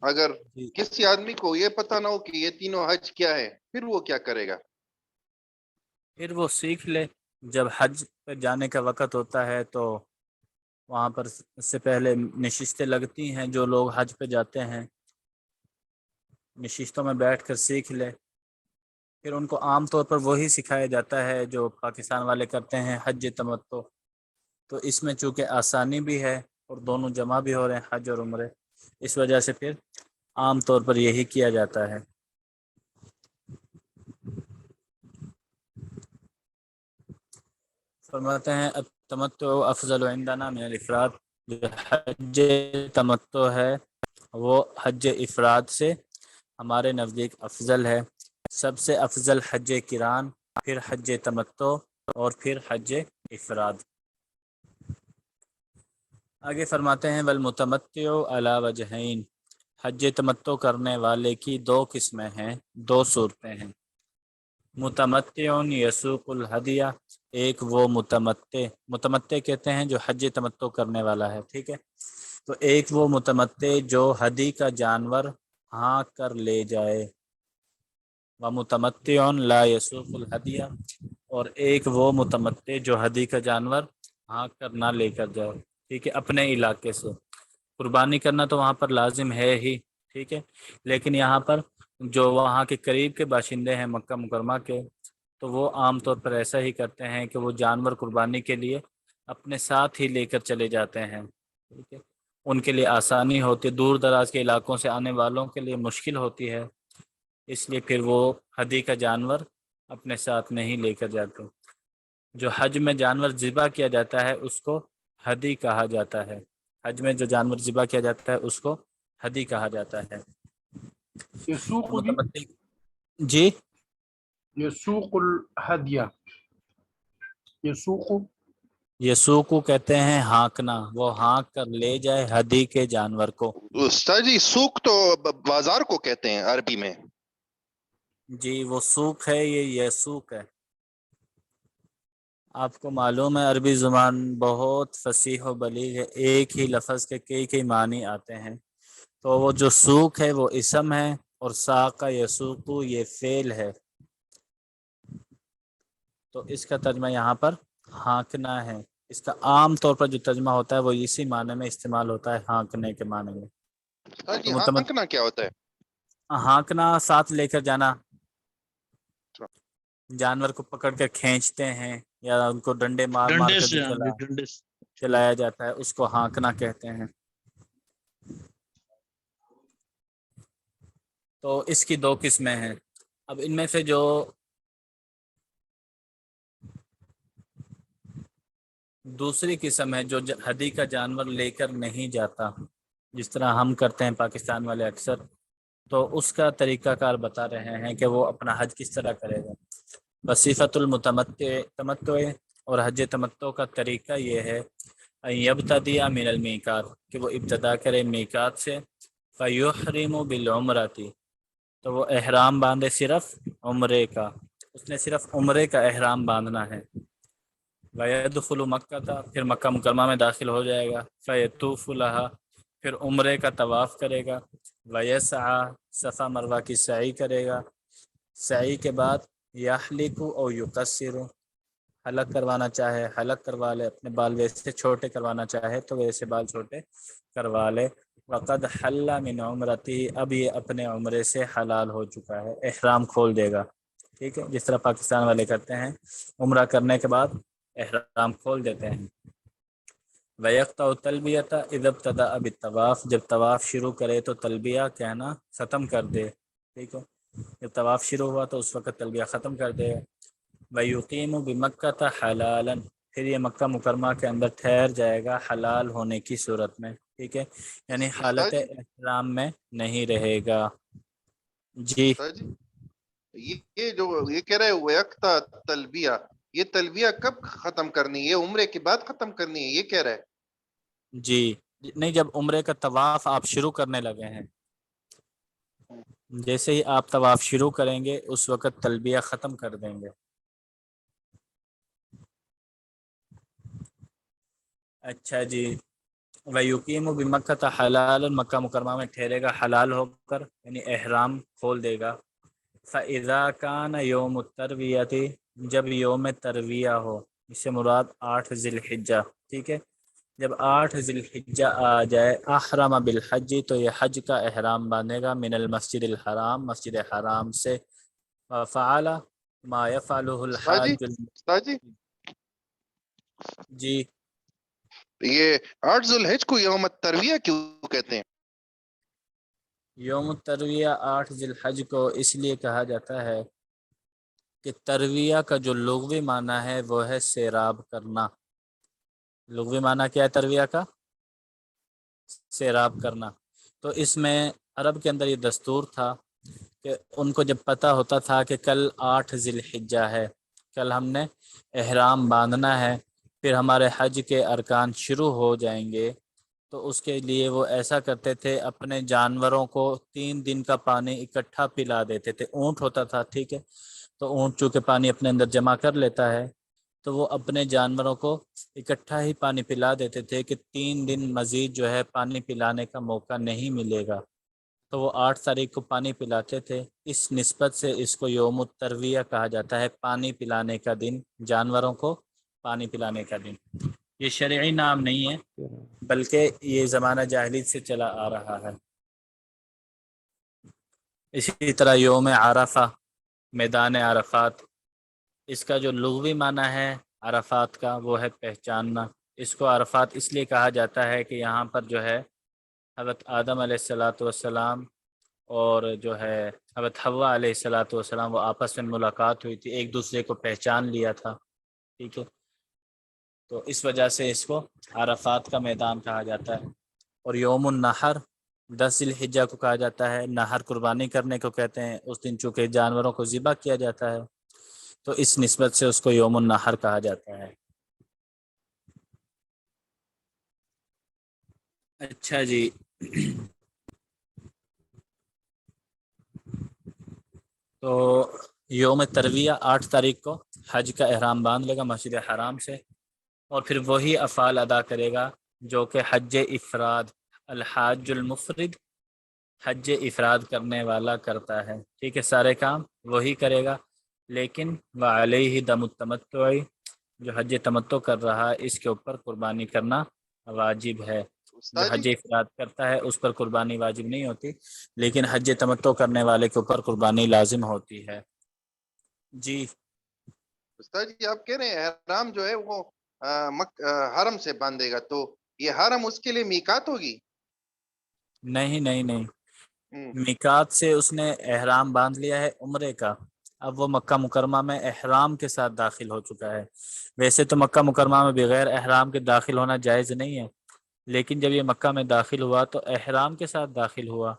अगर जी, किसी आदमी को ये पता ना हो कि ये तीनों हज क्या है, फिर वो क्या करेगा? फिर वो सीख ले। जब हज पे जाने का वक़्त होता है तो वहाँ पर इससे पहले नशिस्तें लगती हैं, जो लोग हज पे जाते हैं नशिस्तों में बैठकर सीख ले। फिर उनको आम तौर पर वही सिखाया जाता है जो पाकिस्तान वाले करते हैं, हज तमत्तो। تو اس میں چونکہ آسانی بھی ہے اور دونوں جمع بھی ہو رہے ہیں حج اور عمرے، اس وجہ سے پھر عام طور پر یہی کیا جاتا ہے۔ فرماتے ہیں التمتع افضل عندنا من الافراد، جو حج تمتع ہے وہ حج افراد سے ہمارے نزدیک افضل ہے۔ سب سے افضل حج قران، پھر حج تمتع اور پھر حج افراد۔ آگے فرماتے ہیں والمتمتع علی وجہین، حج تمتع کرنے والے کی دو قسمیں ہیں، دو صورتیں ہیں۔ متمتع یسوق الہدیہ، ایک وہ متمتع کہتے ہیں جو حج تمتع کرنے والا ہے، ٹھیک ہے۔ تو ایک وہ متمتع جو ہدی کا جانور ہانک کر لے جائے، ومتمتع لا یسوق الہدیہ، اور ایک وہ متمتع جو ہدی کا جانور ہانک کر نہ لے کر جائے، ٹھیک ہے، اپنے علاقے سے۔ قربانی کرنا تو وہاں پر لازم ہے ہی، ٹھیک ہے، لیکن یہاں پر جو وہاں کے قریب کے باشندے ہیں مکہ مکرمہ کے، تو وہ عام طور پر ایسا ہی کرتے ہیں کہ وہ جانور قربانی کے لیے اپنے ساتھ ہی لے کر چلے جاتے ہیں، ٹھیک ہے، ان کے لیے آسانی ہوتی ہے، دور دراز کے علاقوں سے آنے والوں کے لیے مشکل ہوتی ہے، اس لیے پھر وہ ہدی کا جانور اپنے ساتھ نہیں لے کر جاتے۔ جو حج میں جانور ذبح کیا جاتا ہے اس کو ہدی کہا جاتا ہے، حج میں جو جانور ذبح کیا جاتا ہے اس کو ہدی کہا جاتا ہے۔ یسوق جی، متمتع جی یسوق الہدیہ، یسوق یسوقو کہتے ہیں ہانکنا، وہ ہانک کر لے جائے ہدی کے جانور کو۔ استاد جی سوق تو بازار کو کہتے ہیں عربی میں۔ جی وہ سوق ہے، یہ یسوق ہے۔ آپ کو معلوم ہے عربی زبان بہت فصیح و بلیغ ہے، ایک ہی لفظ کے کئی معنی آتے ہیں۔ تو وہ جو سوق ہے وہ اسم ہے، اور ساقہ یسوقو یہ فعل ہے، تو اس کا ترجمہ یہاں پر ہانکنا ہے۔ اس کا عام طور پر جو ترجمہ ہوتا ہے وہ اسی معنی میں استعمال ہوتا ہے، ہانکنے کے معنی میں۔ استاد جی تو متمت ہانکنا کیا ہوتا ہے؟ ہانکنا ساتھ لے کر جانا، جانور کو پکڑ کر کھینچتے ہیں یا ان کو ڈنڈے مار ڈنڈے کر سے، جو ہاں ڈنڈے سے۔ چلایا جاتا ہے اس کو ہانکنا کہتے ہیں۔ تو اس کی دو قسمیں ہیں۔ اب ان میں سے جو دوسری قسم ہے جو ہدی کا جانور لے کر نہیں جاتا، جس طرح ہم کرتے ہیں پاکستان والے اکثر، تو اس کا طریقہ کار بتا رہے ہیں کہ وہ اپنا حج کس طرح کرے گا۔ وصیفۃ تمتع اور حج تمتع کا طریقہ یہ ہے ان یبتدی من المیقات، کہ وہ ابتدا کرے میقات سے، فیحرم بالعمرۃ، تو وہ احرام باندھے صرف عمرے کا، اس نے صرف عمرے کا احرام باندھنا ہے۔ وَيَدْخُلُ مَكَّةَ، پھر مکہ مکرمہ میں داخل ہو جائے گا، فَيَطُوفُ لَهَا، پھر عمرے کا طواف کرے گا، وَيَسْعَى، صفا مروہ کی سعی کرے گا، سعی کے بعد یحلق او یقصر، حلق کروانا چاہے حلق کروا لے، اپنے بال ویسے چھوٹے کروانا چاہے تو ویسے بال چھوٹے کروا لے۔ وقد حل من عمرتی، اب یہ اپنے عمرے سے حلال ہو چکا ہے، احرام کھول دے گا، ٹھیک ہے، جس طرح پاکستان والے کرتے ہیں، عمرہ کرنے کے بعد احرام کھول دیتے ہیں۔ وَيَقْطَعُ التَّلْبِيَةَ إِذَا ابْتَدَأَ بِالطَّوَافِ، جب طواف شروع کرے تو تلبیہ کہنا ختم کر دے، ٹھیک ہے، جب طواف شروع ہوا تو اس وقت تلبیہ ختم کر دے۔ وَيُقِيمُ بِمَكَّةَ حَلَالًا، پھر یہ مکہ مکرمہ کے اندر ٹھہر جائے گا حلال ہونے کی صورت میں، ٹھیک ہے، یعنی حالت استاد احرام میں نہیں رہے گا۔ جی جی یہ جو یہ کہہ رہے ویقتا تلبیہ، یہ تلبیہ کب ختم کرنی ہے؟ یہ عمرے کے بعد ختم کرنی ہے یہ کہہ رہے؟ جی نہیں، جب عمرے کا طواف آپ شروع کرنے لگے ہیں، جیسے ہی آپ طواف شروع کریں گے اس وقت تلبیہ ختم کر دیں گے۔ اچھا جی، وَيُقِيمُ بِمَكَّةَ حَلَالًا، مکہ مکرمہ میں ٹھہرے گا حلال ہو کر، یعنی احرام کھول دے گا۔ فَإِذَا كَانَ يَوْمُ التَّرْوِيَةِ، جب یوم ترویہ ہو، اس سے مراد 8 ذی الحجہ، ٹھیک ہے، جب 8 ذی الحجہ آ جائے، احرم بالحج، تو یہ حج کا احرام باندھے گا، من المسجد الحرام، مسجد حرام سے، فعل ما يفعله استاد جی الحاج استاد جی جی یہ 8 ذوالحج کو یوم الترویہ کیوں کہتے ہیں؟ یوم الترویہ 8 ذی الحج کو اس لیے کہا جاتا ہے کہ ترویہ کا جو لغوی معنی ہے وہ ہے سیراب کرنا. لغوی معنی کیا ہے ترویہ کا؟ سیراب کرنا. تو اس میں عرب کے اندر یہ دستور تھا کہ ان کو جب پتہ ہوتا تھا کہ کل 8 ذی الحجہ ہے، کل ہم نے احرام باندھنا ہے، پھر ہمارے حج کے ارکان شروع ہو جائیں گے، تو اس کے لیے وہ ایسا کرتے تھے اپنے جانوروں کو 3 دن کا پانی اکٹھا پلا دیتے تھے. اونٹ ہوتا تھا، ٹھیک ہے، تو اونٹ چونکہ پانی اپنے اندر جمع کر لیتا ہے تو وہ اپنے جانوروں کو اکٹھا ہی پانی پلا دیتے تھے کہ 3 دن مزید جو ہے پانی پلانے کا موقع نہیں ملے گا. تو وہ 8 تاریخ کو پانی پلاتے تھے. اس نسبت سے اس کو یوم الترویہ کہا جاتا ہے، پانی پلانے کا دن، جانوروں کو پانی پلانے کا دن. یہ شرعی نام نہیں ہے بلکہ یہ زمانہ جاہلیت سے چلا آ رہا ہے. اسی طرح یوم عرفہ، میدان عرفات، اس کا جو لغوی معنی ہے عرفات کا وہ ہے پہچاننا. اس کو عرفات اس لیے کہا جاتا ہے کہ یہاں پر جو ہے حضرت آدم علیہ السلام اور جو ہے حضرت حوا علیہ السلام وہ آپس میں ملاقات ہوئی تھی، ایک دوسرے کو پہچان لیا تھا، ٹھیک ہے. تو اس وجہ سے اس کو عرفات کا میدان کہا جاتا ہے. اور یوم النحر 10 ذی الحجہ کو کہا جاتا ہے، نحر قربانی کرنے کو کہتے ہیں. اس دن چونکہ جانوروں کو ذبح کیا جاتا ہے تو اس نسبت سے اس کو یوم النحر کہا جاتا ہے. اچھا جی، تو یوم ترویہ 8 تاریخ کو حج کا احرام باندھ لے گا مسجد حرام سے، اور پھر وہی افعال ادا کرے گا جو کہ حج افراد، الحاج المفرد، حج افراد کرنے والا کرتا ہے، ٹھیک ہے. سارے کام وہی کرے گا، لیکن وعلیہ دم التمتع، جو حج تمتع کر رہا ہے اس کے اوپر قربانی کرنا واجب ہے. جو استاد حج جی افراد کرتا ہے اس پر قربانی واجب نہیں ہوتی، لیکن حج تمتع کرنے والے کے اوپر قربانی لازم ہوتی ہے. جی استاد جی آپ کہہ رہے ہیں احرام جو ہے وہ حرم سے باندھے گا، تو یہ حرم اس کے لیے میقات ہوگی؟ نہیں نہیں نہیں، ہم، میقات سے اس نے احرام باندھ لیا ہے عمرے کا، اب وہ مکہ مکرمہ میں احرام کے ساتھ داخل ہو چکا ہے. ویسے تو مکہ مکرمہ میں بغیر احرام کے داخل ہونا جائز نہیں ہے، لیکن جب یہ مکہ میں داخل ہوا تو احرام کے ساتھ داخل ہوا.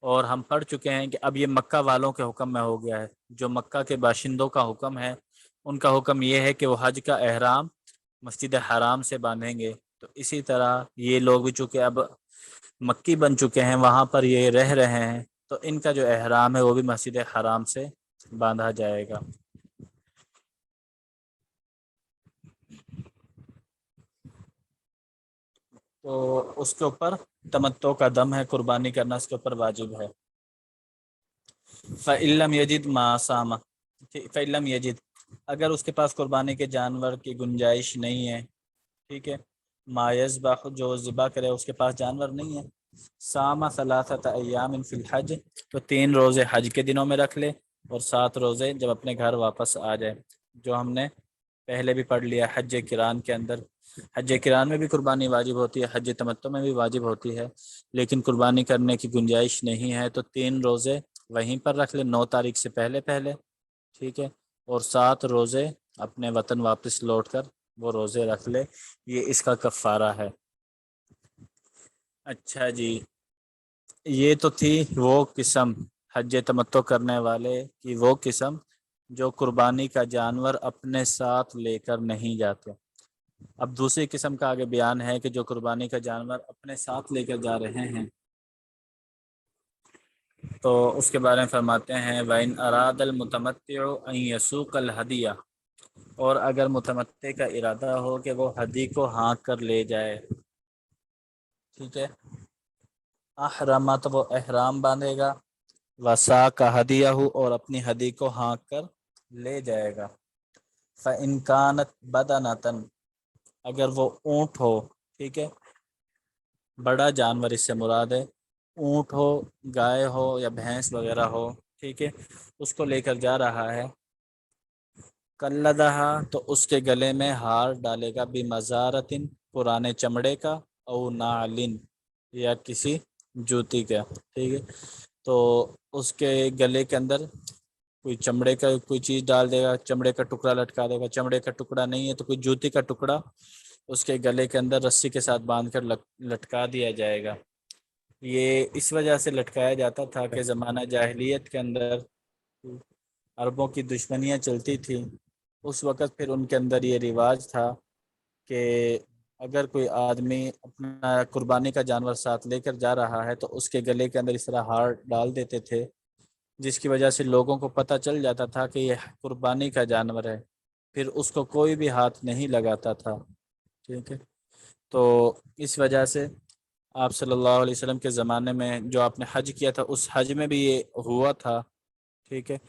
اور ہم پڑھ چکے ہیں کہ اب یہ مکہ والوں کے حکم میں ہو گیا ہے. جو مکہ کے باشندوں کا حکم ہے ان کا حکم یہ ہے کہ وہ حج کا احرام مسجد حرام سے باندھیں گے. تو اسی طرح یہ لوگ بھی چونکہ اب مکی بن چکے ہیں، وہاں پر یہ رہ رہے ہیں، تو ان کا جو احرام ہے وہ بھی مسجد حرام سے باندھا جائے گا. تو اس کے اوپر تمتع کا دم ہے، قربانی کرنا اس کے اوپر واجب ہے. فَإِلَّمْ يَجِدْ مَا صَامَ، فَإِلَّمْ يَجِدْ، اگر اس کے پاس قربانی کے جانور کی گنجائش نہیں ہے، ٹھیک ہے، ما یذبح، جو ذبح کرے اس کے پاس جانور نہیں ہے، صام 3 ایام فی الحج، تو 3 روزے حج کے دنوں میں رکھ لے اور 7 روزے جب اپنے گھر واپس آ جائے. جو ہم نے پہلے بھی پڑھ لیا حج کران کے اندر. حج کران میں بھی قربانی واجب ہوتی ہے، حج تمتع میں بھی واجب ہوتی ہے، لیکن قربانی کرنے کی گنجائش نہیں ہے تو 3 روزے وہیں پر رکھ لے 9 تاریخ سے پہلے پہلے، ٹھیک ہے، اور 7 روزے اپنے وطن واپس لوٹ کر وہ روزے رکھ لے. یہ اس کا کفارہ ہے. اچھا جی، یہ تو تھی وہ قسم حج تمتع کرنے والے کی، وہ قسم جو قربانی کا جانور اپنے ساتھ لے کر نہیں جاتے. اب دوسری قسم کا آگے بیان ہے کہ جو قربانی کا جانور اپنے ساتھ لے کر جا رہے ہیں، تو اس کے بارے میں فرماتے ہیں وَإِنْ أَرَادَ الْمُتَمَتِّعُ أَنْ يَسُوقَ الْهَدْيَ، اور اگر متمتع کا ارادہ ہو کہ وہ ہدی کو ہانک کر لے جائے، ٹھیک ہے، احرم، تو وہ احرام باندھے گا، وساق ہدیہ، اور اپنی ہدی کو ہانک کر لے جائے گا. فَإِنْ كَانَتْ بَدَنَةً، اگر وہ اونٹ ہو، ٹھیک ہے، بڑا جانور اس سے مراد ہے، اونٹ ہو، گائے ہو یا بھینس وغیرہ ہو، ٹھیک ہے، اس کو لے کر جا رہا ہے، قلدہا، تو اس کے گلے میں ہار ڈالے گا، بمزارتن، पुराने चमड़े का और नालिन या किसी जूती का, ठीक है। तो उसके गले के अंदर कोई चमड़े का कोई चीज़ डाल देगा, चमड़े का टुकड़ा लटका देगा, चमड़े का टुकड़ा नहीं है तो कोई जूती का टुकड़ा उसके गले के अंदर रस्सी के साथ बांधकर लटका दिया जाएगा। ये इस वजह से लटकाया जाता था कि ज़माना जाहिलियत के अंदर अरबों की दुश्मनियाँ चलती थी, उस वक़्त फिर उनके अंदर ये रिवाज था कि अगर कोई आदमी अपना कुर्बानी का जानवर साथ लेकर जा रहा है तो उसके गले के अंदर इस तरह हार डाल देते थे, जिसकी वजह से लोगों को पता चल जाता था कि यह कुर्बानी का जानवर है, फिर उसको कोई भी हाथ नहीं लगाता था, ठीक है। तो इस वजह से आप सल्लल्लाहु अलैहि वसल्लम के ज़माने में जो आपने हज किया था उस हज में भी ये हुआ था, ठीक है,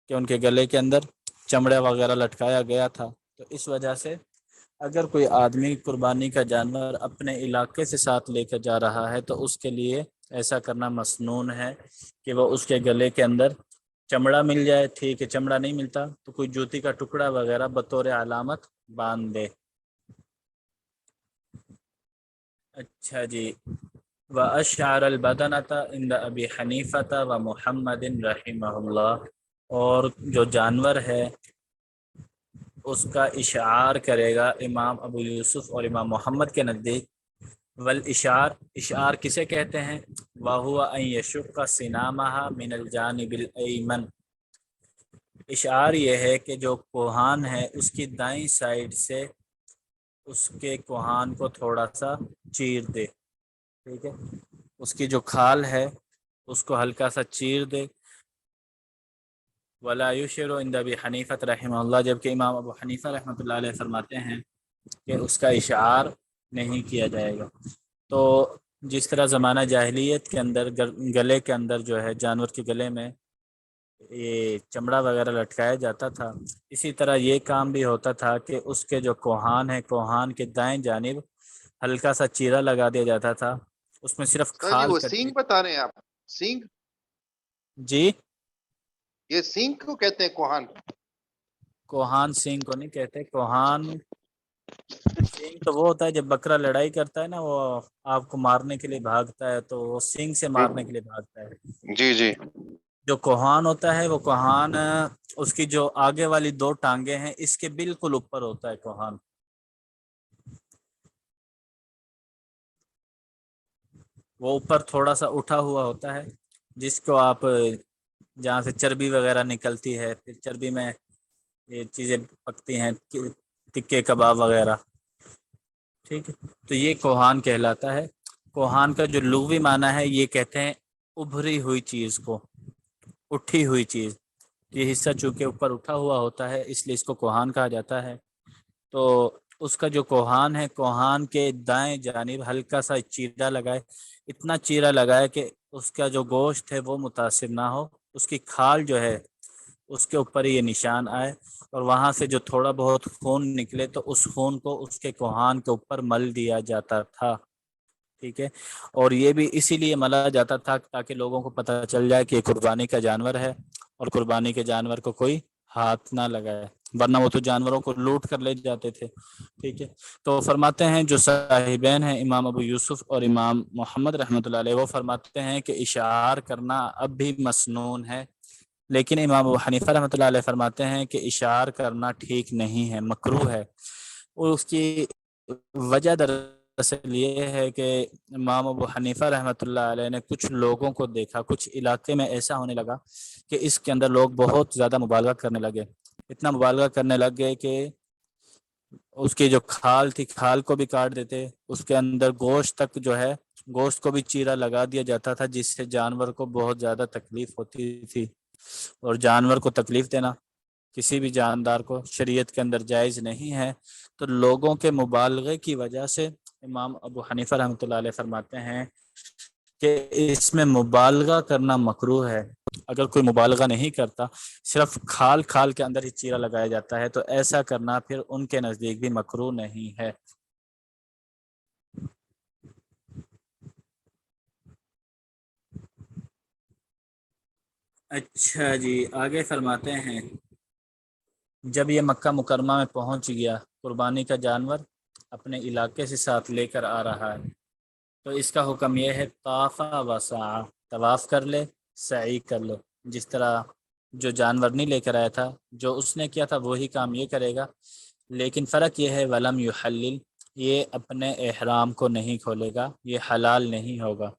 कि उनके गले के अंदर चमड़ा वगैरह लटकाया गया था। तो इस वजह से अगर कोई आदमी कुर्बानी का जानवर अपने इलाके से साथ लेकर जा रहा है तो उसके लिए ऐसा करना मसनून है कि वह उसके गले के अंदर चमड़ा मिल जाए, ठीक है, चमड़ा नहीं मिलता तो कोई जूती का टुकड़ा वगैरह बतौर अलामत बांध दे। अच्छा जी, व अशअर अल-बदनता इंद अबी हनीफता व मुहम्मदिन रहिमहुल्लाह, और जो जानवर है उसका इशार करेगा इमाम अबू यूसुफ और इमाम मोहम्मद के नज़दीक। वल इशार, इशार किसे कहते हैं? वाहुआ अन यशुक्का सिनामहा मिनल जानिबिल अयमन। इशार ये है कि जो कोहान है उसकी दाईं साइड से उसके कोहान को थोड़ा सा चीर दे, ठीक है, उसकी जो खाल है उसको हल्का सा चीर दे। वला युशरो इंद अबी हनीफत रहमहुल्लाह, जबकि इमाम अबू हनीफा रहमतुल्लाह अलैह फरमाते हैं कि उसका इशार नहीं किया जाएगा। तो जिस तरह ज़माना जाहिलियत के अंदर गले के अंदर जो है जानवर के गले में ये चमड़ा वगैरह लटकाया जाता था, इसी तरह ये काम भी होता था कि उसके जो कोहान है, कोहान के दाएं जानिब हल्का सा चीरा लगा दिया जाता था, उसमें सिर्फ सर जी खाल वो कटी। सींग बता रहे हैं आप? सींग, जी, ये सींग को कहते हैं कोहान? कोहान सींग को नहीं कहते। कोहान सींग तो वो होता है जब बकरा लड़ाई करता है ना, वो आपको मारने के लिए भागता है तो वो सींग से मारने के लिए भागता है। जी जी। जो कोहान होता है वो कोहान उसकी जो आगे वाली दो टांगे हैं इसके बिल्कुल ऊपर होता है कोहान। वो ऊपर थोड़ा सा उठा हुआ होता है जिसको आप जहाँ से चर्बी वगैरह निकलती है, फिर चर्बी में ये चीज़ें पकती हैं, टिक्के कबाब वगैरह, ठीक है, तो ये कोहान कहलाता है। कोहान का जो लुग़वी माना है ये कहते हैं उभरी हुई चीज़ को, उठी हुई चीज़। ये हिस्सा चूँकि ऊपर उठा हुआ होता है इसलिए इसको कोहान कहा जाता है। तो उसका जो कोहान है, कोहान के दाएं जानिब हल्का सा चीरा लगाए, इतना चीरा लगाए कि उसका जो गोश्त है वो मुतासिर ना हो, उसकी खाल जो है उसके ऊपर ये निशान आए और वहाँ से जो थोड़ा बहुत खून निकले तो उस खून को उसके कोहान के ऊपर मल दिया जाता था, ठीक है। और ये भी इसीलिए मला जाता था ताकि लोगों को पता चल जाए कि कुर्बानी का जानवर है और कुर्बानी के जानवर को कोई हाथ ना लगाए, वरना वो तो जानवरों को लूट कर ले जाते थे, ठीक है। तो फरमाते हैं जो साहिबैन हैं इमाम अबू यूसुफ और इमाम मोहम्मद रहमतुल्लाह अलैह, वो फरमाते हैं कि इशार करना अब भी मसनून है, लेकिन इमाम अबू हनीफा रहमतुल्लाह अलैह फरमाते हैं कि इशार करना ठीक नहीं है, मकरूह है। और उसकी वजह दरअसल ये है कि इमाम अबू हनीफा रहमतुल्लाह अलैह ने कुछ लोगों को देखा, कुछ इलाके में ऐसा होने लगा कि इसके अंदर लोग बहुत ज़्यादा मुबालगा करने लगे, इतना मुबालगा करने लग गए कि उसकी जो खाल थी खाल को भी काट देते, उसके अंदर गोश्त तक जो है गोश्त को भी चीरा लगा दिया जाता था, जिससे जानवर को बहुत ज़्यादा तकलीफ होती थी। और जानवर को तकलीफ देना किसी भी जानदार को शरीयत के अंदर जायज़ नहीं है। तो लोगों के मुबालगे की वजह से इमाम अबू हनीफा रहमतुल्लाह अलैह फरमाते हैं कि इसमें मुबालगा करना मकरूह है। अगर कोई मुबालगा नहीं करता, सिर्फ खाल खाल के अंदर ही चीरा लगाया जाता है, तो ऐसा करना फिर उनके नज़दीक भी मकरूह नहीं है। अच्छा जी, आगे फरमाते हैं जब ये मक्का मुकरमा में पहुंच गया कुर्बानी का जानवर, اپنے علاقے سے ساتھ لے کر آ رہا ہے تو اس کا حکم یہ ہے طافا و سعی، طواف کر لے، سعی کر لے. جس طرح جو جانور نہیں لے کر آیا تھا جو اس نے کیا تھا وہی کام یہ کرے گا، لیکن فرق یہ ہے ولم یحلل، یہ اپنے احرام کو نہیں کھولے گا، یہ حلال نہیں ہوگا.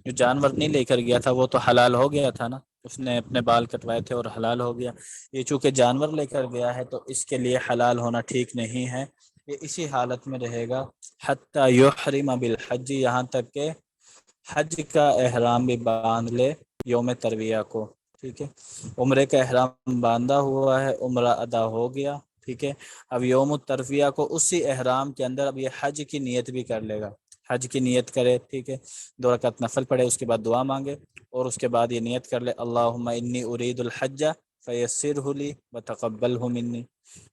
جو جانور نہیں لے کر گیا تھا وہ تو حلال ہو گیا تھا نا، اس نے اپنے بال کٹوائے تھے اور حلال ہو گیا. یہ چونکہ جانور لے کر گیا ہے تو اس کے لیے حلال ہونا ٹھیک نہیں ہے، یہ اسی حالت میں رہے گا حتی یحرم بالحج، یہاں تک کہ حج کا احرام بھی باندھ لے یوم ترویہ کو. ٹھیک ہے، عمرے کا احرام باندھا ہوا ہے، عمرہ ادا ہو گیا. ٹھیک ہے، اب یوم الترویہ کو اسی احرام کے اندر اب یہ حج کی نیت بھی کر لے گا، حج کی نیت کرے. ٹھیک ہے، 2 رکعت نفل پڑھے، اس کے بعد دعا مانگے اور اس کے بعد یہ نیت کر لے اللہم انی ارید الحج فیسرہ لی وتقبلہ منی،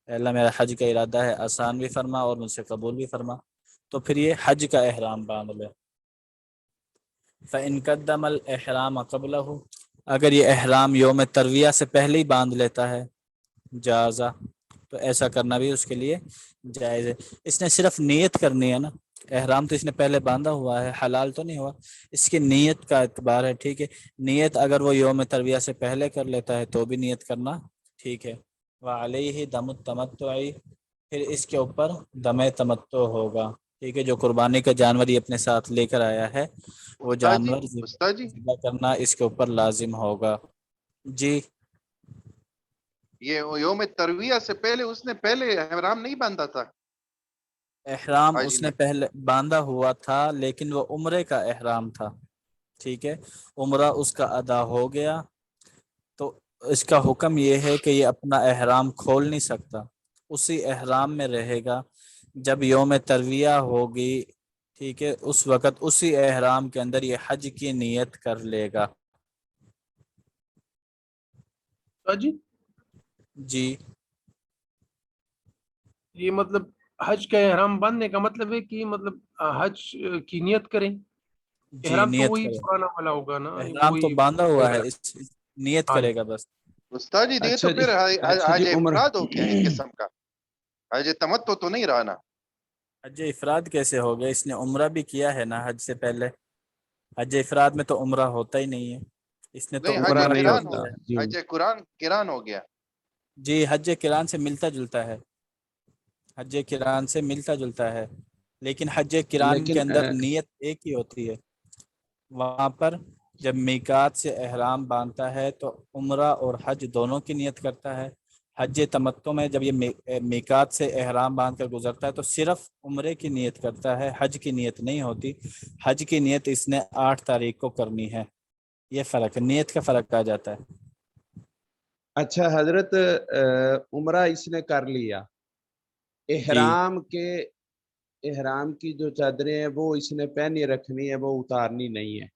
اے اللہ میرا حج کا ارادہ ہے، آسان بھی فرما اور مجھ سے قبول بھی فرما. تو پھر یہ حج کا احرام باندھ لے. فإن قدم الإحرام قبلہ، اگر یہ احرام یوم ترویہ سے پہلے ہی باندھ لیتا ہے جازا، تو ایسا کرنا بھی اس کے لیے جائز ہے. اس نے صرف نیت کرنی ہے نا، احرام تو اس نے پہلے باندھا ہوا ہے، حلال تو نہیں ہوا، اس کی نیت کا اعتبار ہے. ٹھیک ہے، نیت اگر وہ یوم ترویہ سے پہلے کر لیتا ہے تو بھی نیت کرنا ٹھیک ہے. وعلیہ دم التمتع، پھر اس کے اوپر دم تمتع ہوگا. ٹھیک ہے، جو قربانی کا جانور یہ اپنے ساتھ لے کر آیا ہے وہ جانور استاد جی ذبح کرنا اس کے اوپر لازم ہوگا. جی، یہ یوم ترویہ سے پہلے اس نے پہلے احرام نہیں باندھا تھا؟ احرام حاجی اس نے نے پہلے باندھا ہوا تھا لیکن وہ عمرے کا احرام تھا. ٹھیک ہے، عمرہ اس کا ادا ہو گیا تو اس کا حکم یہ ہے کہ یہ اپنا احرام کھول نہیں سکتا، اسی احرام میں رہے گا. جب یوم ترویہ ہوگی ٹھیک ہے اس وقت اسی احرام کے اندر یہ حج کی نیت کر لے گا. جی جی، یہ مطلب حج کا احرام باندھنے کا مطلب ہے کہ مطلب حج کی نیت کریں. جی احرام تو نیت وہی کرے، پرانا والا ہوگا نا، احرام تو وہی باندھا ہوا ہے، نیت ہاں کرے جی. گا بس. استاد جی یہ تو اچھا جی، پھر اچھا حج جی عمر، افراد ہو گیا ایک قسم کا، حج تمتع تو نہیں رہا نا. حج افراد کیسے ہو گیا؟ اس نے عمرہ بھی کیا ہے نا حج سے پہلے. حج افراد میں تو عمرہ ہوتا ہی نہیں ہے، اس نے تو نہیں حج عمرہ عمرہ نہیں کر قران ہوتا ہو، لیا ہے. جی. حج قران ہو گیا. جی، حج کران سے ملتا جلتا ہے، حج کران سے ملتا جلتا ہے، لیکن حج کران کے لیکن اندر نیت ایک ہی ہوتی ہے. وہاں پر جب میقات سے احرام باندھتا ہے تو عمرہ اور حج دونوں کی نیت کرتا ہے. حج تمتع میں جب یہ میقات سے احرام باندھ کر گزرتا ہے تو صرف عمرے کی نیت کرتا ہے، حج کی نیت نہیں ہوتی. حج کی نیت اس نے 8 تاریخ کو کرنی ہے. یہ فرق ہے، نیت کا فرق آ جاتا ہے. اچھا حضرت، عمرہ اس نے کر لیا، جی احرام کی جو چادریں ہیں وہ اس نے پہنی رکھنی ہے، وہ اتارنی نہیں ہے،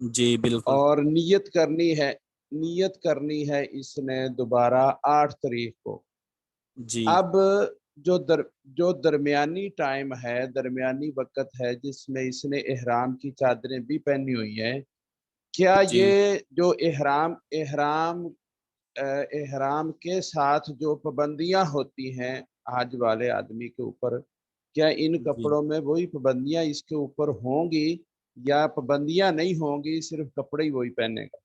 جی بالکل. اور نیت کرنی ہے اس نے دوبارہ 8 تاریخ کو. جی اب جو درمیانی ٹائم ہے، درمیانی وقت ہے جس میں اس نے احرام کی چادریں بھی پہنی ہوئی ہیں، کیا جی یہ جو احرام کے ساتھ جو پابندیاں ہوتی ہیں حج والے آدمی کے اوپر، کیا ان جی کپڑوں میں وہی پابندیاں اس کے اوپر ہوں گی یا پابندیاں نہیں ہوں گی، صرف کپڑے ہی وہی پہنے گا؟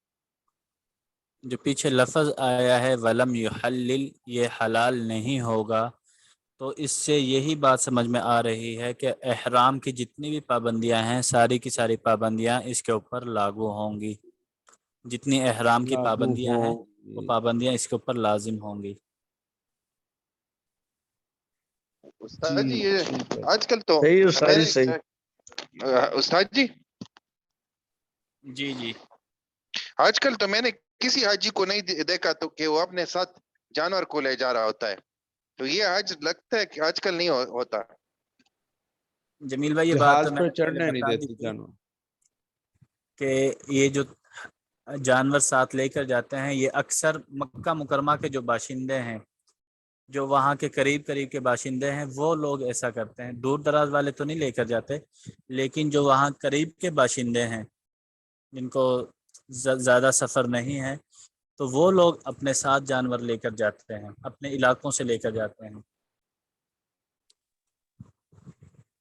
جو پیچھے لفظ آیا ہے ولم یحلل، یہ حلال نہیں ہوگا، تو اس سے یہی بات سمجھ میں آ رہی ہے کہ احرام کی جتنی بھی پابندیاں ہیں ساری کی ساری پابندیاں اس کے اوپر لاگو ہوں گی. جتنی احرام کی لاگو پابندیاں ہیں ہوں وہ گی. پابندیاں اس کے اوپر لازم ہوں گی. استاد جی جی یہ ٹھیک ہے. آج کل تو صحیح ہے استاد جی، میرے صحیح. استاد جی جی جی آج کل تو میں نے کسی حاجی کو نہیں دیکھا تو کہ وہ اپنے ساتھ جانور کو لے جا رہا ہوتا ہے، تو یہ حج لگتا ہے کہ آج کل نہیں ہوتا. جمیل بھائی، یہ بات جہاز تو میں پہ نے پہلے چڑھنے نہیں بتا دی دیتی تھی جانور. کہ یہ جو جانور ساتھ لے کر جاتے ہیں یہ اکثر مکہ مکرمہ کے جو باشندے ہیں، جو وہاں کے قریب کے باشندے ہیں، وہ لوگ ایسا کرتے ہیں. دور دراز والے تو نہیں لے کر جاتے، لیکن جو وہاں قریب کے باشندے ہیں جن کو زیادہ سفر نہیں ہے تو وہ لوگ اپنے ساتھ جانور لے کر جاتے ہیں، اپنے علاقوں سے لے کر جاتے ہیں.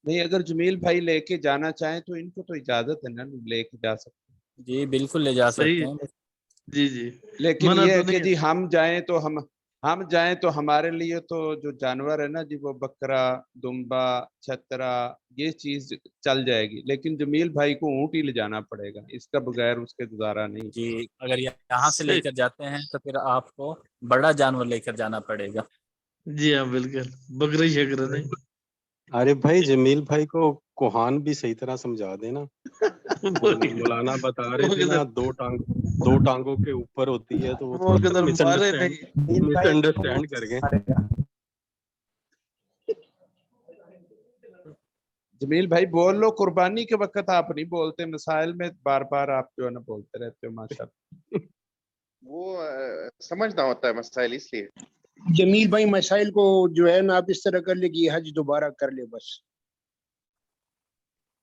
नहीं, अगर जमील भाई लेके जाना चाहें तो इनको तो इजाजत है ना, लेके जा सकते हैं। जी बिल्कुल ले जा सही सकते है। हैं। जी जी, लेकिन मना ये तो है कि नहीं है। जी हम जाएं तो हम जाएं तो हमारे लिए तो जो जानवर है ना जी, वो बकरा, दुम्बा, छतरा, ये चीज चल जाएगी, लेकिन जमील भाई को ऊँट ही ले जाना पड़ेगा, इसका बगैर उसके गुजारा नहीं। जी अगर यहाँ से सही। लेकर जाते हैं तो फिर आपको बड़ा जानवर लेकर जाना पड़ेगा। जी हाँ बिल्कुल, बकरे शकरे नहीं। अरे भाई जमील भाई को कोहान भी सही तरह समझा देना। मौलाना बता रहे वो थे ना, किधर दो टांगों के ऊपर होती है, तो वो वो थोड़ा सा किधर मारे नहीं। मिसअंडरस्टैंड कर गए। जमील भाई बोल लो, कुर्बानी के वक्त आप नहीं बोलते, मिसाइल में बार बार आप जो है ना बोलते रहते हो, माशाल्लाह। वो समझना होता है मसाइल, इसलिए। जमील भाई मसाइल को जो है ना आप इस तरह कर ले कि हज दोबारा कर ले बस।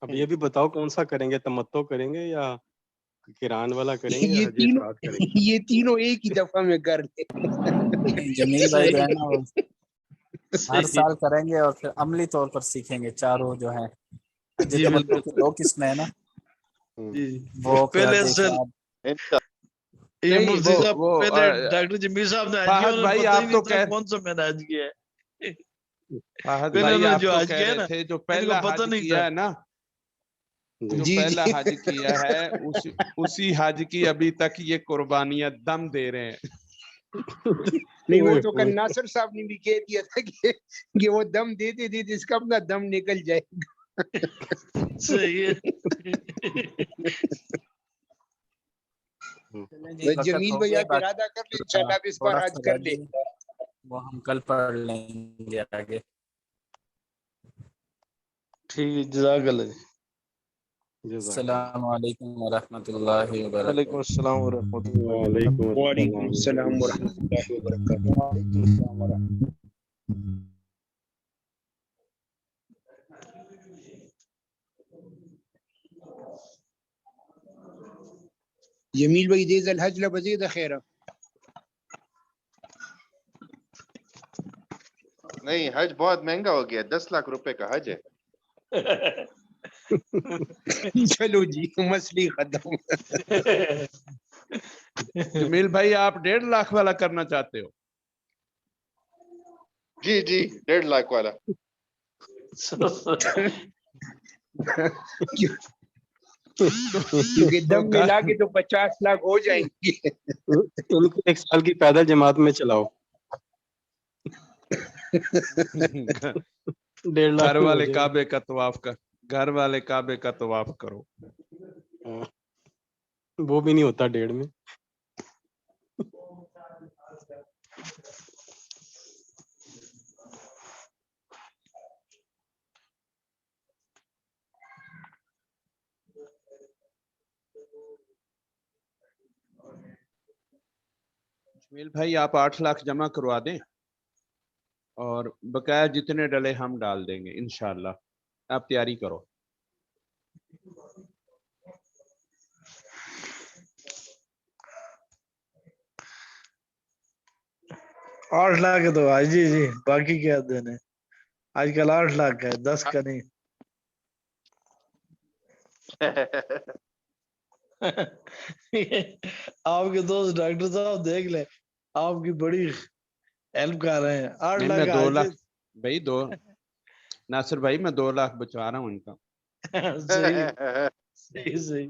अब ये भी बताओ कौन सा करेंगे, तमत्तो करेंगे या किरान वाला करेंगे या ये हज तीनों इफराद करेंगे? ये तीनों एक ही दफा में कर ले। जमील भाई जो है सही ना वो हर सही। साल करेंगे और फिर अमली तौर पर सीखेंगे। चारों जो है हज जी तमत्तो बिल्कुल। की दो किस्में है ना, जी वो फिर पहले हज से इफराद। ये नहीं मुफ्ती साहब वो पहले डॉक्टर जमीर साहब ने आज किया, फहद उन्हें भाई पता ही आप नहीं तो था कह कौन सा मैंने आज किया है। फहद पहले भाई उन्होंने आप जो तो आज कह किया है रहे ना, थे जो इनको पहला पता हज नहीं किया था। है ना, जो जी पहला जी। हज किया है उसी हज की अभी तक ये कुर्बानियां दम दे रहे हैं। नहीं वो तो कल नासिर साहब ने भी कह दिया था कि वो दम देते देते इसका अपना दम निकल जाएगा। सही है। चलें जी बस वक्त जमील हो भाई गया, आप इरादा कर ले, इंशाल्लाह आप इस थोड़ा बार हज सा कर रह ले। गई, वो हम कल पढ़ लेंगे आगे। ठीक है, जज़ाकल्लाह जी। अस्सलाम वालेकुम वरहमतुल्लाहि वालेकुम वबरकातुहू। अस्सलाम वरहमतुल्लाहि वालेकुम अस्सलाम वरहमतुल्लाहि वबरकातुहू। जमील भाई देज अल हज लबजीद खैरा। नहीं, हज बहुत महंगा हो गया, 10 लाख रुपए का हज है। चलो जी मसली खत्म। जमील भाई आप 1.5 लाख वाला करना चाहते हो? जी जी, 1.5 लाख वाला। क्योंकि दम मिला के तो 50 लाख हो जाएंगे। इनको 1 साल की पैदल जमात में चलाओ। 1.5 लाख घर में हो वाले जाएगा। काबे का तवाफ कर, घर वाले काबे का तवाफ करो। वो भी नहीं होता 1.5 में। जमील भाई आप 8 लाख जमा करवा दें और बकाया जितने डले हम डाल देंगे इंशाल्लाह। आप तैयारी करो। आठ लाख है तो आज जी जी, बाकी क्या देने। आजकल 8 लाख है, 10 का नहीं। आपके दोस्त डॉक्टर साहब देख ले, आपकी बड़ी हेल्प कर रहे हैं। 8 नहीं लाख मैं 2 आज लाख भाई, 2 नासिर भाई मैं 2 लाख बचा रहा हूँ इनका। सही सही सही।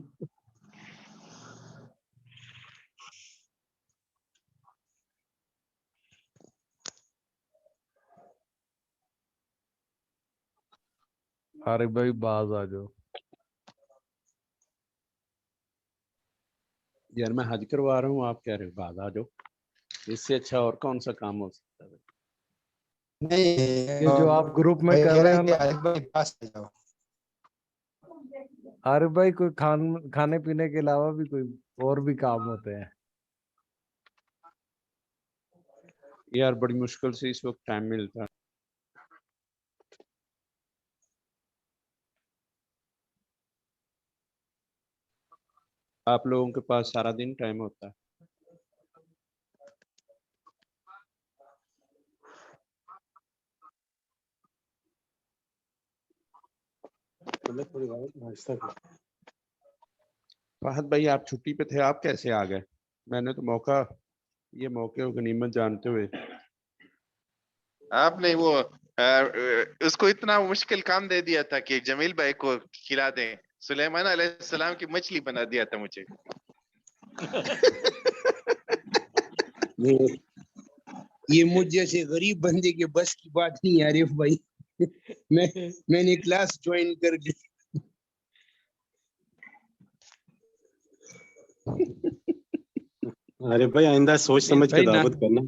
अरे भाई बाज आ जाओ। यार मैं हज करवा रहा हूँ, आप कह रहे हो बाद आ जाओ। इससे अच्छा और कौन सा काम हो सकता है? ये जो आप ग्रुप में कर रहे हो ना, अरे भाई कोई खाने पीने के अलावा भी कोई और भी काम होते हैं। यार बड़ी मुश्किल से इस वक्त टाइम मिलता है। आप लोगों के पास सारा दिन टाइम होता है। फहद भाई आप छुट्टी पे थे, आप कैसे आ गए? मैंने तो ये मौके और गनीमत जानते हुए आपने वो उसको इतना मुश्किल काम दे दिया था कि जमील भाई को खिला दें। सुलेमान अलैहिस्सलाम की मछली बना दिया था मुझे। ये मुझ जैसे गरीब बंदे के बस की बात नहीं आरिफ भाई। मैंने क्लास ज्वाइन कर ली। अरे भाई आइंदा सोच समझ के भाई ना दावत करना।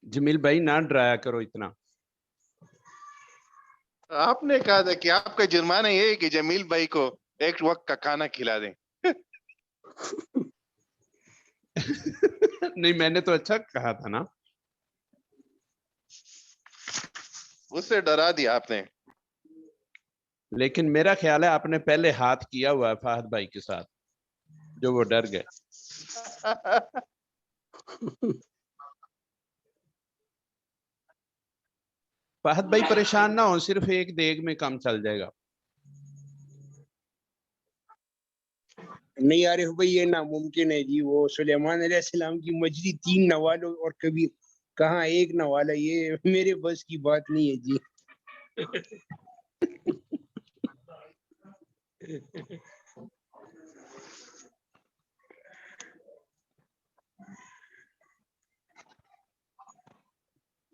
जमील भाई ना डराया करो इतना। आपने कहा था कि आपका जुर्माना ये है कि जमील भाई को एक वक्त का खाना खिला दें। नहीं मैंने तो अच्छा कहा था ना। उससे डरा दिया आपने। लेकिन मेरा ख्याल है आपने पहले हाथ किया हुआ है फहद भाई के साथ, जो वो डर गए। फहद भाई परेशान ना हो, सिर्फ एक देग में काम चल जाएगा। नहीं आरिफ भाई ये नामुमकिन है जी। वो सुलेमान अलैहिस्सलाम की मछली 3 नवालो और कभी कहाँ एक नवाला, ये मेरे बस की बात नहीं है जी।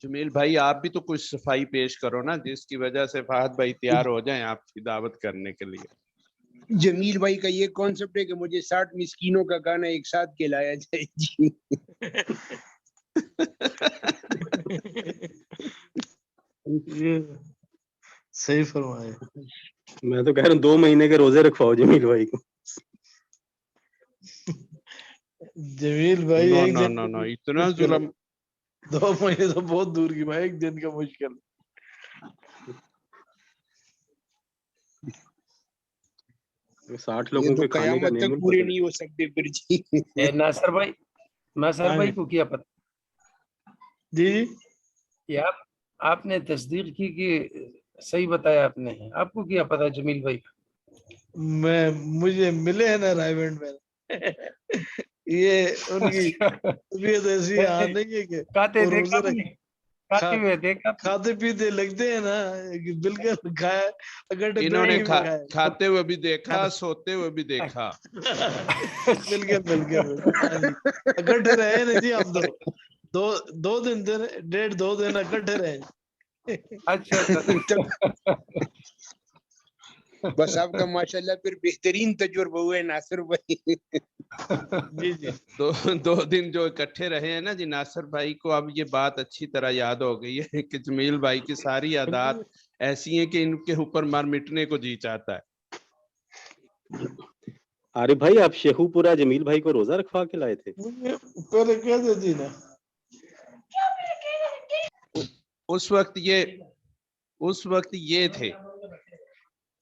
जमील भाई आप भी तो कुछ सफाई पेश करो ना, जिसकी वजह से फहद भाई तैयार हो जाएं आपकी दावत करने के लिए। जमील भाई का ये कॉन्सेप्ट है कि मुझे 60 मिस्कीनों का गाना एक साथ खिलाया जाए जी। ये सही फरमाया। मैं तो कह रहा हूँ 2 महीने के रोजे रखवाओ जमील भाई को। जमील भाई नो एक नो दिन नो नो इतना मुश्किल है। जुल्म। 2 महीने तो बहुत दूर की बात, एक दिन का मुश्किल। 60 ये लोगों तो के खाने का कयामत तक नियम पूरे नहीं हो सकते फिर जी। नासिर हाँ भाई जी को क्या पता? जी ये आपने तस्दीक की कि सही बताया आपने, आपको क्या पता जमील भाई? मुझे मिले हैं ना रायवेंड में। ये उनकी तबीयत ऐसी हाल नहीं है कि खाते वो देखा रोजे आपने? खाते हुए देखा? खाते पीते लगते हैं ना कि बिल्कुल खाया अगर इन्होंने में खाया। खाते हुए भी देखा, सोते हुए भी देखा। बिल्कुल बिल्कुल हाँ जी। इकट्ठे रहे ना जी हम दो दिन 1.5-2 दिन इकट्ठे रहे। अच्छा बस आपका माशाल्लाह फिर बेहतरीन तजुर्बा हुआ है नासिर भाई। जी जी 2 दिन जो इकट्ठे रहे हैं ना जी नासिर भाई को, अब ये बात अच्छी तरह याद हो गई है कि जमील भाई की सारी आदत ऐसी हैं कि इनके ऊपर मार मिटने को जी चाहता है। अरे भाई आप शेखुपुरा जमील भाई को रोजा रखवा के लाए थे? पहले कह देती ना। उस वक्त ये थे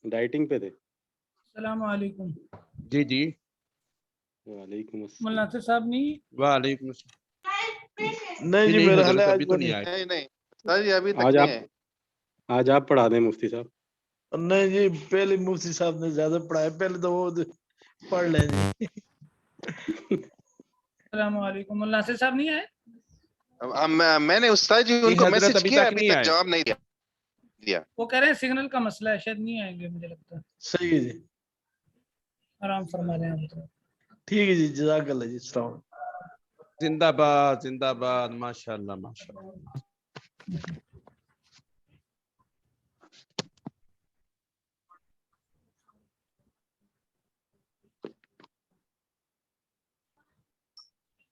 डाइटिंग पे थे। अस्सलाम वालेकुम। जी जी वालेकुम मुल्ला नासिर साहब नहीं? वालेकुम नहीं जी मेरा हाल हजरत है अभी तो नहीं आए। नहीं नहीं सर जी अभी तक आज नहीं आप है। आज आप पढ़ा दें मुफ्ती साहब। नहीं जी पहले मुफ्ती साहब ने ज्यादा पढ़ाया, पहले तो वो पढ़ लें जी। अस्सलाम वालेकुम। मुल्ला नासिर साहब नहीं आए? मैंने उस्ताद जी उनको हजरत मैसेज अभी किया, तक अभी नहीं तक आए। जवाब नहीं दिया। वो कह रहे हैं सिग्नल का मसला है, शायद नहीं आएंगे मुझे लगता है। सही है जी, आराम फरमा रहे हैं आप। ठीक है जी, जज़ाकल्लाह जी। अस्सलाम वालेकुम। जिंदाबाद जिंदाबाद, माशाल्लाह माशाल्लाह।